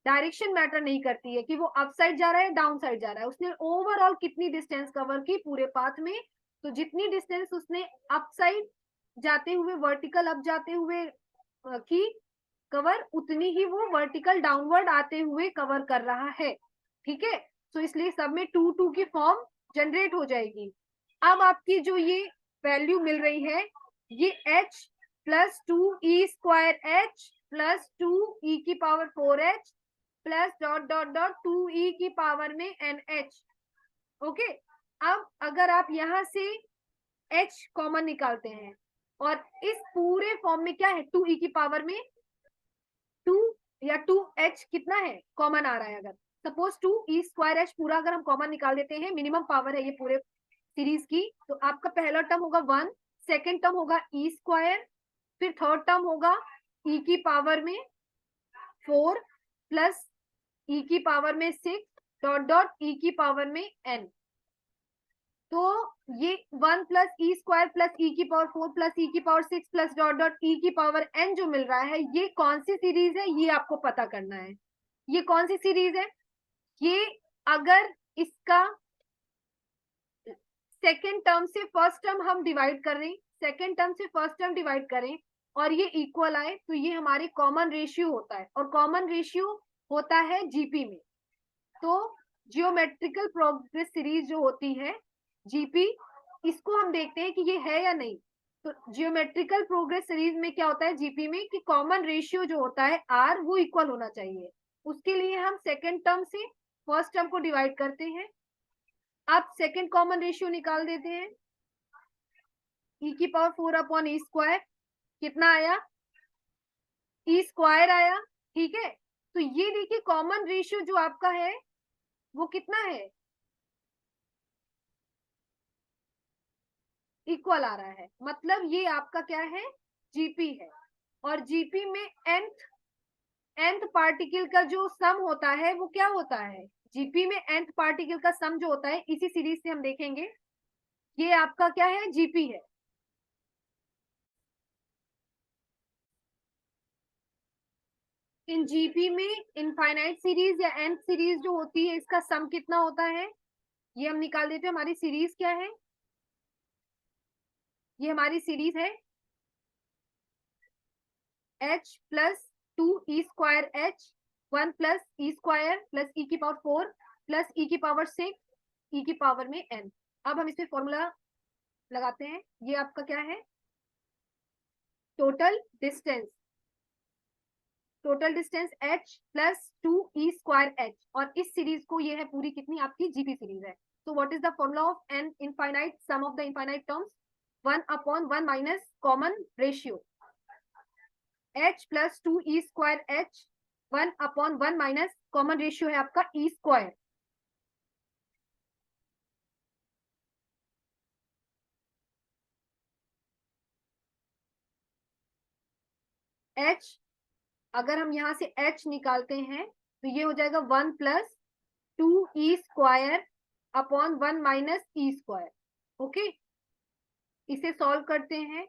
डायरेक्शन मैटर नहीं करती है कि वो अप साइड जा रहा है डाउन साइड जा रहा है, उसने ओवरऑल कितनी डिस्टेंस कवर की पूरे पाथ में, तो जितनी डिस्टेंस उसने अप साइड जाते हुए वर्टिकल अप जाते हुए की कवर, उतनी ही वो वर्टिकल डाउनवर्ड आते हुए कवर कर रहा है। ठीक है, तो इसलिए सब में 2 की फॉर्म जनरेट हो जाएगी। अब आपकी जो ये वैल्यू मिल रही है ये H plus 2E square H plus 2E की power 4H plus dot dot dot 2E की पावर में NH। ओके, अब अगर आप यहां से H कॉमन निकालते हैं और इस पूरे फॉर्म में क्या है 2E की पावर में 2 या 2H कितना है कॉमन आ रहा है, अगर सपोज 2E स्क्वायर H पूरा अगर हम कॉमन निकाल देते हैं, मिनिमम पावर है ये पूरे सीरीज की, तो आपका पहला टर्म होगा 1, सेकेंड टर्म होगा E स्क्वायर, फिर थर्ड टर्म होगा E की पावर में 4 प्लस E की पावर में 6 डॉट डॉट E की पावर में N। तो ये 1 plus E square plus E की पावर 4 प्लस E की power 6 plus dot dot E की पावर N जो मिल रहा है ये कौन सी सीरीज है, ये आपको पता करना है। ये कौन सी सीरीज है, ये अगर इसका सेकेंड टर्म से फर्स्ट टर्म हम डिवाइड कर रहे हैं, सेकेंड टर्म से फर्स्ट टर्म डिवाइड करें और ये इक्वल आए तो ये हमारे कॉमन रेशियो होता है, और कॉमन रेशियो होता है जीपी में। तो जियोमेट्रिकल प्रोग्रेस सीरीज जो होती है जीपी, इसको हम देखते हैं कि ये है या नहीं। तो जियोमेट्रिकल प्रोग्रेस सीरीज में क्या होता है जीपी में कि कॉमन रेशियो जो होता है आर वो इक्वल होना चाहिए। उसके लिए हम सेकेंड टर्म से फर्स्ट टर्म को डिवाइड करते हैं। आप सेकेंड कॉमन रेशियो निकाल देते हैं, e की पावर 4 अपॉन ई स्क्वायर, कितना आया, ई स्क्वायर आया। ठीक है, तो ये देखिए कॉमन रेशियो जो आपका है वो कितना है, इक्वल आ रहा है, मतलब ये आपका क्या है, जीपी है। और जीपी में nth पार्टिकल का जो सम होता है वो क्या होता है, जीपी में nth पार्टिकल का सम जो होता है, इसी सीरीज से हम देखेंगे, ये आपका क्या है, जीपी है। इन जीपी में इनफाइनाइट सीरीज या nth सीरीज जो होती है इसका सम कितना होता है, ये हम निकाल देते हैं। हमारी सीरीज क्या है, ये हमारी सीरीज है h plus 2 e square h 1 plus E square plus ई की पावर 4 प्लस ई की पावर 6 ई की पावर में n। अब हम इसमें फॉर्मूला लगाते हैं, ये आपका क्या है, total distance, total distance h plus 2 e square h, और इस सीरीज को ये है पूरी कितनी आपकी जीपी सीरीज है। तो what is the formula of n infinite sum of the infinite terms, 1 upon 1 minus common ratio h plus 2 e square h, 1 upon 1 minus common ratio है आपका ई स्क्वायर। h, अगर हम यहां से h निकालते हैं तो ये हो जाएगा 1 plus 2 e square upon 1 minus E square. Okay, इसे सॉल्व करते हैं,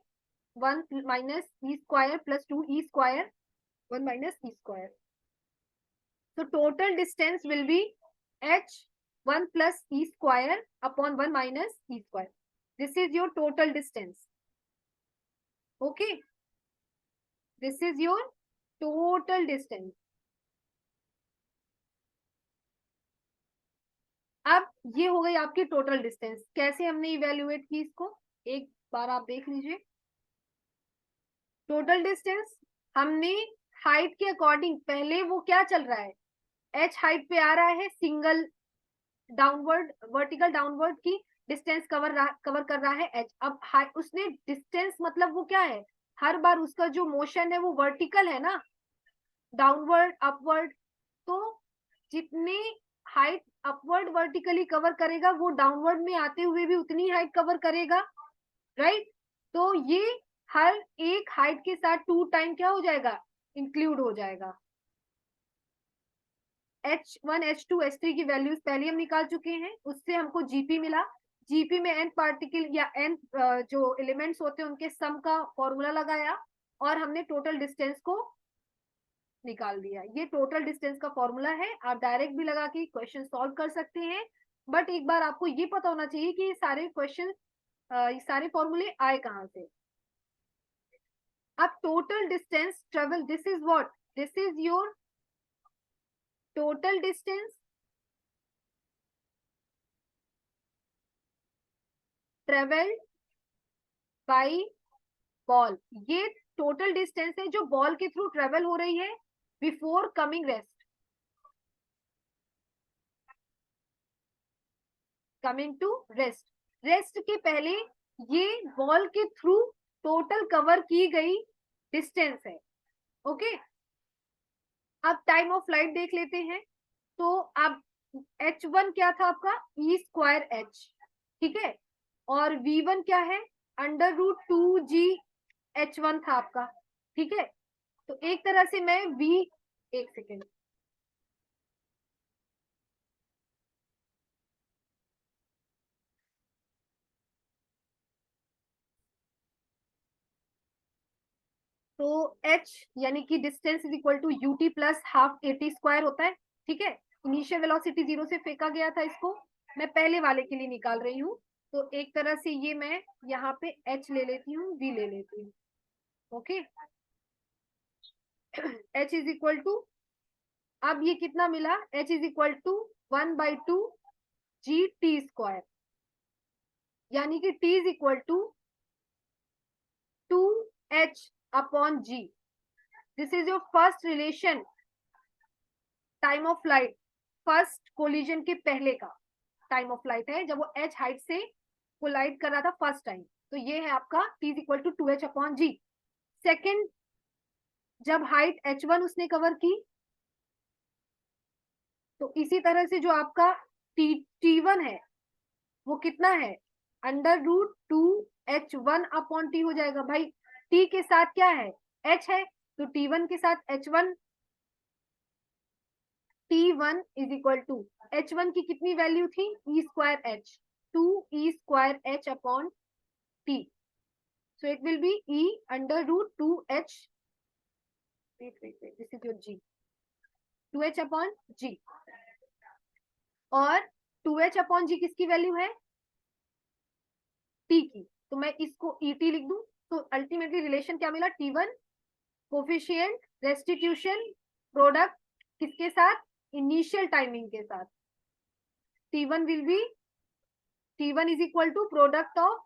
1 minus E square plus 2 e square, 1 minus E square. So total distance will be h 1 plus e square upon 1 minus e square. This is your total distance. Okay, this is your total distance. अब ये हो गई आपकी total distance. कैसे हमने evaluate की इसको, एक बार आप देख लीजिए। टोटल डिस्टेंस हमने हाइट के अकॉर्डिंग, पहले वो क्या चल रहा है, h हाइट पे आ रहा है, सिंगल डाउनवर्ड वर्टिकल डाउनवर्ड की डिस्टेंस कवर कर रहा है h। अब उसने डिस्टेंस मतलब वो क्या है, हर बार उसका जो मोशन है वो वर्टिकल है ना, डाउनवर्ड अपवर्ड, तो जितनी हाइट अपवर्ड वर्टिकली कवर करेगा वो डाउनवर्ड में आते हुए भी उतनी हाइट कवर करेगा, राइट। तो ये हर एक हाइट के साथ 2 टाइम क्या हो जाएगा, इंक्लूड हो जाएगा। h1 h2 h3 की वैल्यूज पहले हम निकाल चुके हैं, उससे हमको जीपी मिला। जीपी में n पार्टिकल या n जो एलिमेंट्स होते हैं उनके सम का फॉर्मूला लगाया और हमने टोटल डिस्टेंस को निकाल दिया। ये टोटल डिस्टेंस का फॉर्मूला है, आप डायरेक्ट भी लगा के क्वेश्चन सॉल्व कर सकते हैं, बट एक बार आपको ये पता होना चाहिए कि ये सारे क्वेश्चन, ये सारे फॉर्मूले आए कहाँ से। अब total distance travel, this is what, this is your total distance travelled by ball. ये टोटल डिस्टेंस है जो बॉल के थ्रू ट्रेवल हो रही है before coming rest, coming to rest, rest के पहले ये बॉल के थ्रू टोटल कवर की गई डिस्टेंस है। ओके, अब टाइम ऑफ फ्लाइट देख लेते हैं। तो अब h1 क्या था आपका, ई स्क्वायर h, ठीक है, और v1 क्या है, √2g(h1) था आपका, ठीक है। तो एक तरह से मैं एक सेकेंड, तो h यानी कि distance is equal to ut plus half at square होता है, ठीक है। इनिशियल वेलोसिटी 0 से फेंका गया था, इसको मैं पहले वाले के लिए निकाल रही हूँ। तो एक तरह से ये मैं यहाँ पे h ले लेती हूँ, v ले लेती हूँ. Okay, h is equal to, अब ये कितना मिला, h is equal to 1/2 g t square, यानी कि t is equal to 2h upon g. This is your first relation, time of flight, first collision के पहले का टाइम ऑफ फ्लाइट है, जब वो h हाइट से कोलाइड कर रहा था फर्स्ट टाइम. तो ये है आपका t is equal to 2h upon g. Second, जब हाइट h1 उसने कवर की, तो इसी तरह से जो आपका t1 है वो कितना है, √2h1 अपॉन t हो जाएगा. भाई t के साथ क्या है, h है, तो t1 के साथ h1, t1 is equal to h1 की कितनी वैल्यू थी, e square h, 2e square h upon t. So it will be e √2h, this is your g, 2h upon g. और 2h अपॉन g किसकी value है, t की, तो मैं इसको et लिख दूं. तो अल्टीमेटली रिलेशन क्या मिला, t1 कोफिशिएंट, रेस्टिट्यूशन, प्रोडक्ट किसके साथ, इनिशियल टाइमिंग के साथ. t1 will be, t1 is equal to product of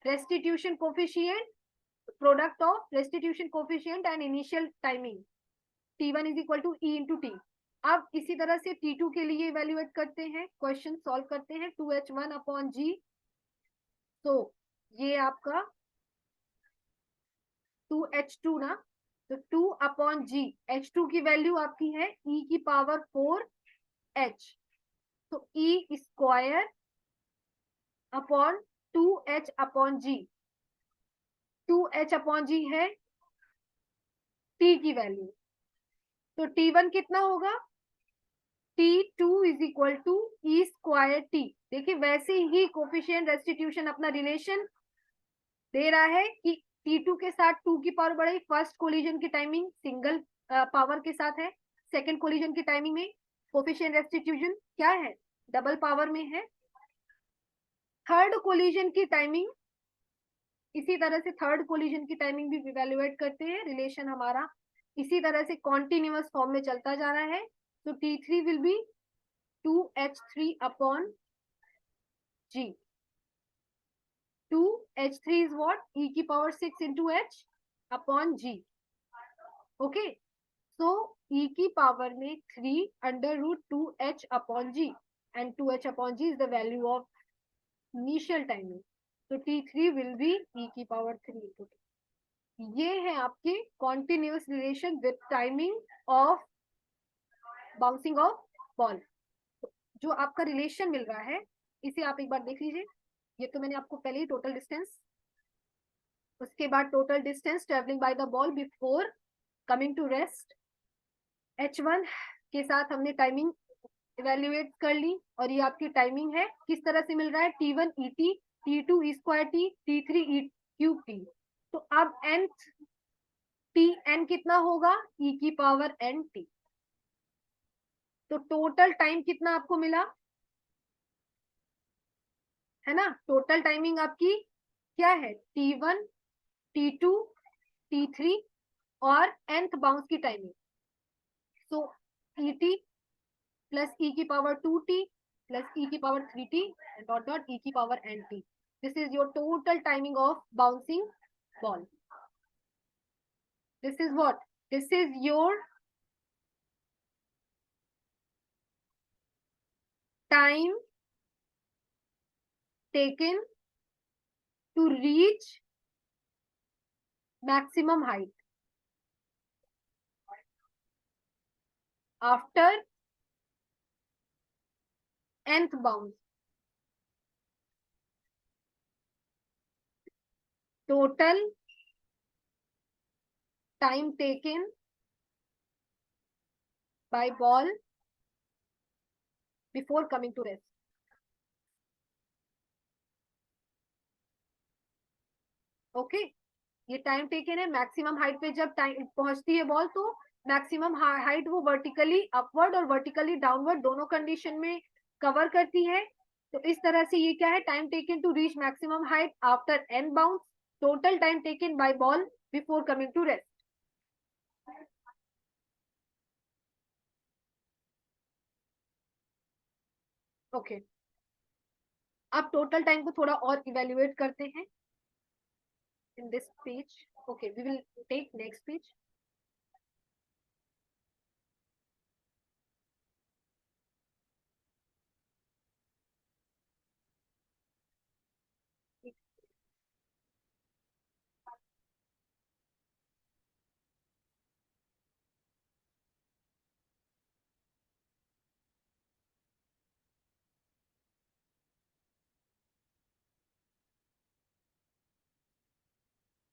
restitution coefficient, product of restitution coefficient and initial timing, t1 is equal to e into t. अब इसी तरह से t2 के लिए इवेल्युएट करते हैं, क्वेश्चन सॉल्व करते हैं. 2h1 अपॉन g, तो ये आपका 2h2 ना, तो 2 अपॉन g, h2 की वैल्यू आपकी है e की पावर 4h, तो e square upon 2h upon g. 2h upon g है t की वैल्यू, तो t1 कितना होगा, t2 is equal to e square t. देखिए वैसे ही कोफिशिएंट रेस्टिट्यूशन अपना रिलेशन दे रहा है कि t2 के साथ 2 की पावर बढ़ाई, फर्स्ट कोलिजन की टाइमिंग सिंगल पावर के साथ है, सेकंड कोलिजन की टाइमिंग में कोफिशिएंट रेस्टिट्यूशन क्या है, डबल पावर में है. थर्ड कोलिजन की टाइमिंग, इसी तरह से थर्ड कोलिजन की टाइमिंग भी इवेल्युएट करते हैं. रिलेशन हमारा इसी तरह से कॉन्टिन्यूअस फॉर्म में चलता जा रहा है. तो t3 will be 2h3 upon g. 2h3 is what, e की power 6 into h upon g. Okay, so e की पावर में 3 √2h upon g, and 2h upon g is the value of initial timing. तो t3 will be e की power 3 into 2. ये है आपके continuous relation with timing of bouncing off ball. जो आपका relation मिल रहा है इसे आप एक बार देख लीजिए. ये तो मैंने आपको पहले ही टोटल डिस्टेंस, उसके बाद total distance travelling by the ball before coming to rest, h1 के साथ हमने टाइमिंग इवेल्युएट कर ली, और ये आपकी टाइमिंग है. किस तरह से मिल रहा है, t1 et, t2 e square t, t3 e cube t. तो अब nth tn कितना होगा, e की पावर nt. तो टोटल टाइम कितना आपको मिला, है ना, टोटल टाइमिंग आपकी क्या है, t1 t2 t3 और nth बाउंस की टाइमिंग. सो et प्लस e की पावर 2t प्लस e की power 3t dot dot e की power nt. This is your total timing of bouncing ball. This is what, this is your time taken to reach maximum height after nth bounce. Total time taken by ball before coming to rest. Okay, ये time taken है maximum height पे जब time पहुंचती है ball, तो maximum height वो vertically upward और vertically downward दोनों कंडीशन में कवर करती है. तो इस तरह से ये क्या है, time taken to reach maximum height after n bounce, total time taken by ball before coming to rest. Okay, अब टोटल टाइम को थोड़ा और इवेल्युएट करते हैं in this page. Okay, we will take next page.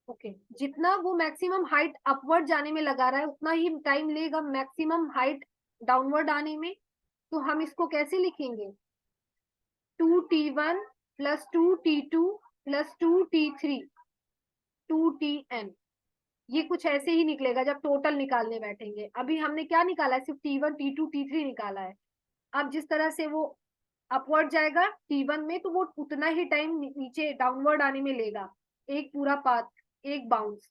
Okay, जितना वो maximum height upward जाने में लगा रहा है उतना ही टाइम लेगा मैक्सिमम हाइट डाउनवर्ड आने में। तो हम इसको कैसे लिखेंगे, 2t1 plus 2t2 plus 2t3 2tn। ये कुछ ऐसे ही निकलेगा जब टोटल निकालने बैठेंगे। अभी हमने क्या निकाला है, सिर्फ t1 t2 t3 निकाला है। अब जिस तरह से वो अपवर्ड जाएगा t1 में, तो वो उतना ही टाइम नीचे डाउनवर्ड आने में लेगा, एक पूरा पाथ, एक बाउंस।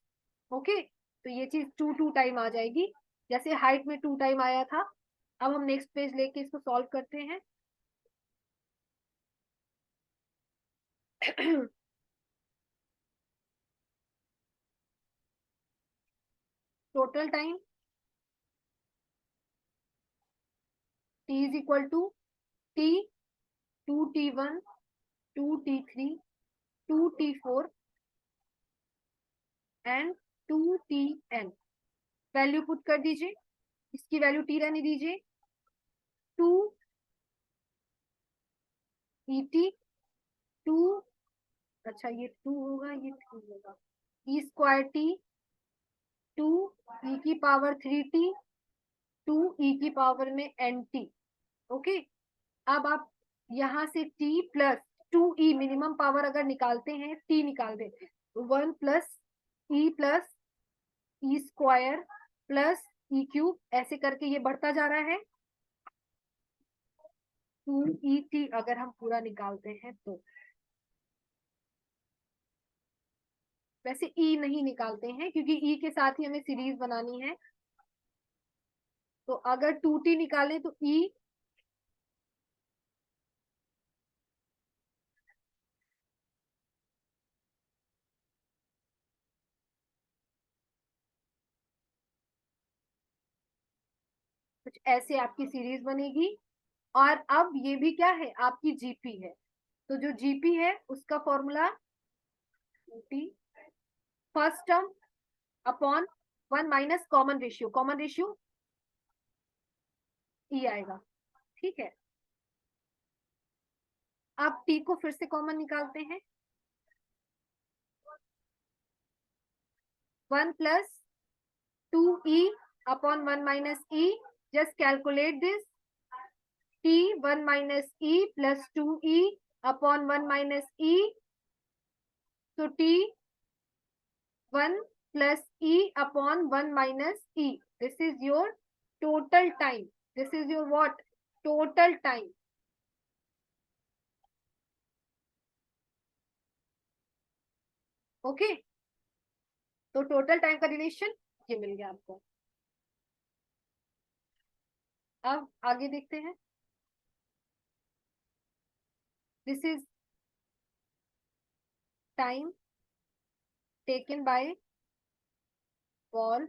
ओके, तो ये चीज 2 टाइम आ जाएगी, जैसे हाइट में 2 टाइम आया था। अब हम नेक्स्ट पेज लेके इसको सॉल्व करते हैं। Total time t is equal to t 2t1 2t3 2t4 and 2tn। Value put कर दीजिए, इसकी वैल्यू t रहने दीजिए, 2et 2, अच्छा ये 2 होगा, ये 3 होगा, e स्क्वायर t 2 e की पावर 3t 2 e की पावर में nt। ओके, अब आप यहाँ से t plus 2e minimum power अगर निकालते हैं, t निकाल देते हैं, 1 plus e square plus e cube, ऐसे करके ये बढ़ता जा रहा है। 2et अगर हम पूरा निकालते हैं तो, वैसे e नहीं निकालते हैं क्योंकि e के साथ ही हमें सीरीज बनानी है। तो अगर 2t निकालें तो e कुछ ऐसे आपकी सीरीज बनेगी। और अब ये भी क्या है, आपकी जीपी है। तो जो जीपी है उसका formula T first term upon 1 minus common ratio ई आएगा। ठीक है, अब टी को फिर से कॉमन निकालते हैं, 1 plus 2e upon 1 minus e, just calculate this, t 1 minus e plus 2e upon 1 minus e, तो t 1 plus e upon 1 minus e. This is your total time. This is your what? Total time. Okay? तो total time का relation ये मिल गया आपको। अब आगे देखते हैं। This is time taken by ball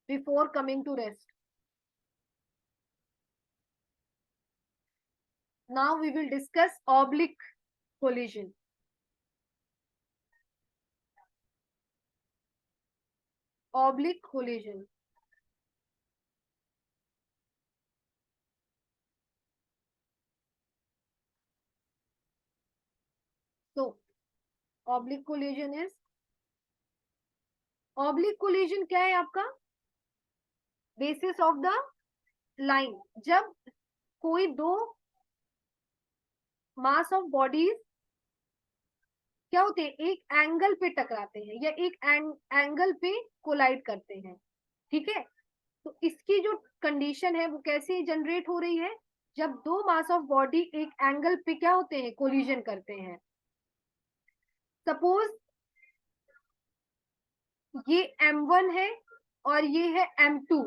before coming to rest. Now we will discuss oblique collision. Oblique collision. So oblique collision is, oblique collision क्या है आपका, बेसिस ऑफ द लाइन। जब कोई दो मास ऑफ बॉडीज क्या होते हैं, एक एंगल पे टकराते हैं या एक एंगल पे कोलाइड करते हैं। ठीक है, तो इसकी जो कंडीशन है वो कैसे जनरेट हो रही है, जब दो मास ऑफ बॉडी एक एंगल पे क्या होते हैं, कोलिजन करते हैं। सपोज ये M1 है और ये है M2।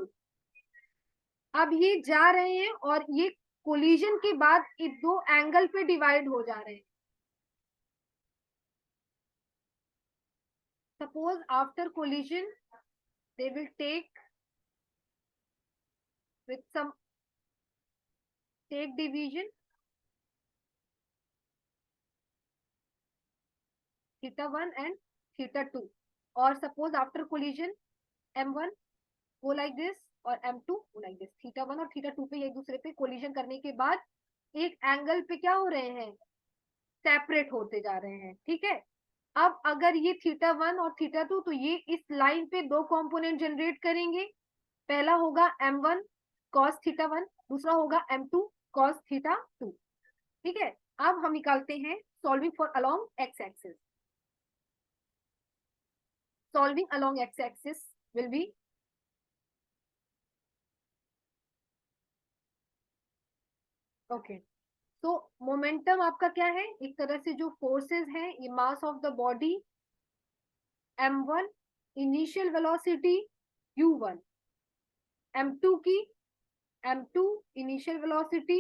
अब ये जा रहे हैं और ये कोलिजन के बाद ये दो एंगल पे डिवाइड हो जा रहे हैं। Suppose after collision they will take with some take division θ1 and θ2, or suppose after collision M1 go like this और M2 go like this। θ1 और θ2 पे एक दूसरे पे कोलिजन करने के बाद एक एंगल पे क्या हो रहे हैं, सेपरेट होते जा रहे हैं। ठीक है, अब अगर ये θ1 और θ2, तो ये इस लाइन पे दो कंपोनेंट जनरेट करेंगे। पहला होगा M1 cos θ1, दूसरा होगा M2 cos θ2। ठीक है, अब हम निकालते हैं solving for along x axis. Solving along x axis will be okay. तो मोमेंटम आपका क्या है, एक तरह से जो फोर्सेस हैं, ये mass of the body M1, initial velocity U1, M2 की M2 initial velocity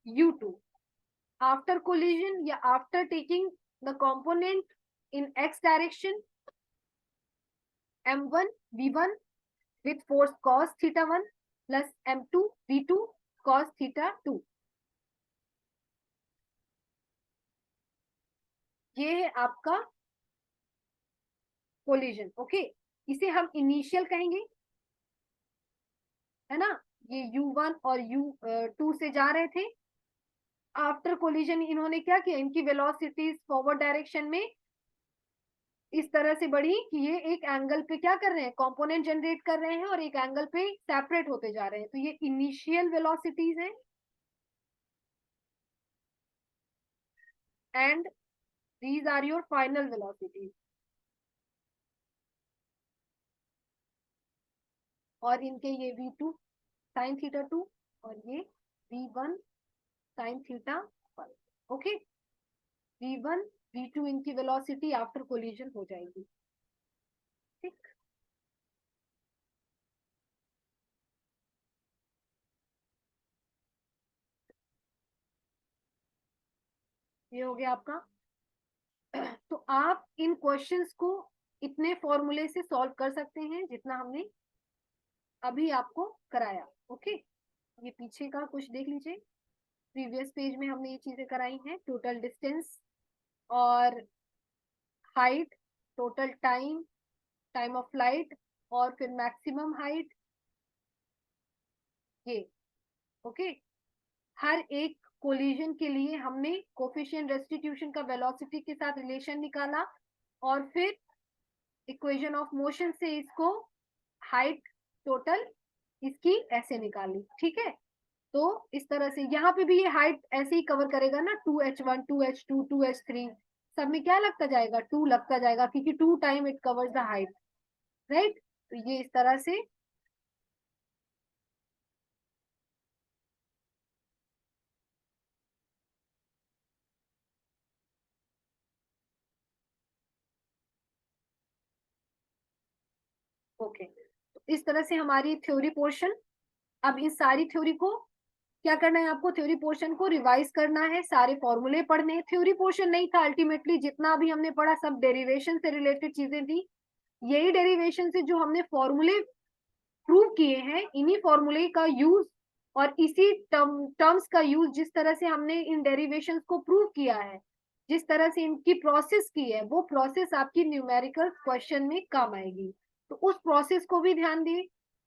U2। After collision या after taking the component in x direction, M1 V1 with force cos θ1 plus M2 V2 cos θ2। ये है आपका collision. Okay, इसे हम initial कहेंगे, है ना। ये U1 और U2 से जा रहे थे। आफ्टर कोलिजन इन्होंने क्या किया, इनकी वेलोसिटीज फॉरवर्ड डायरेक्शन में इस तरह से बढ़ी कि ये एक एंगल पे क्या कर रहे हैं, कंपोनेंट जनरेट कर रहे हैं और एक एंगल पे सेपरेट होते जा रहे हैं। तो ये इनिशियल वेलोसिटीज हैं and these are your final velocities। और इनके ये V2 sin θ2 और ये V1 sin θ1। Okay, V1 V2 इनकी वेलोसिटी आफ्टर कोलिजन हो जाएगी। ठीक, ये हो गया आपका। तो आप इन क्वेश्चंस को इतने फॉर्मूले से सॉल्व कर सकते हैं जितना हमने अभी आपको कराया। ओके, ये पीछे का कुछ देख लीजिए, प्रीवियस पेज में हमने ये चीजें कराई हैं। टोटल डिस्टेंस और height, total time, time of flight और फिर मैक्सिमम हाइट, ये ओके। हर एक कोलिजन के लिए हमने कोफिशिएंट रेस्टिट्यूशन का वेलोसिटी के साथ रिलेशन निकाला और फिर इक्वेशन ऑफ मोशन से इसको हाइट टोटल इसकी ऐसे निकाली। ठीक है, तो इस तरह से यहाँ पे भी ये हाइट ऐसे ही कवर करेगा ना, 2h1 2h2 2h3 सब में क्या लगता जाएगा, 2 लगता जाएगा, क्योंकि 2 time it covers the height, right. तो ये इस तरह से ओके। तो इस तरह से हमारी थ्योरी पोर्शन, अब इस सारी थ्योरी को क्या करना है आपको, थ्योरी पोर्शन को रिवाइज करना है, सारे फॉर्मूले पढ़ने हैं। थ्योरी पोर्शन नहीं था, अल्टीमेटली जितना भी हमने पढ़ा सब डेरिवेशन से रिलेटेड चीजें थी। यही डेरिवेशन से जो हमने फॉर्मूले प्रूव किए हैं, इन्हीं फॉर्मूले का यूज और इसी टर्म्स का यूज, जिस तरह से हमने इन डेरिवेशंस को प्रूव किया है, जिस तरह से इनकी प्रोसेस की है, वो प्रोसेस आपकी न्यूमेरिकल क्वेश्चन में काम आएगी। तो उस प्रोसेस को भी ध्यान दिए।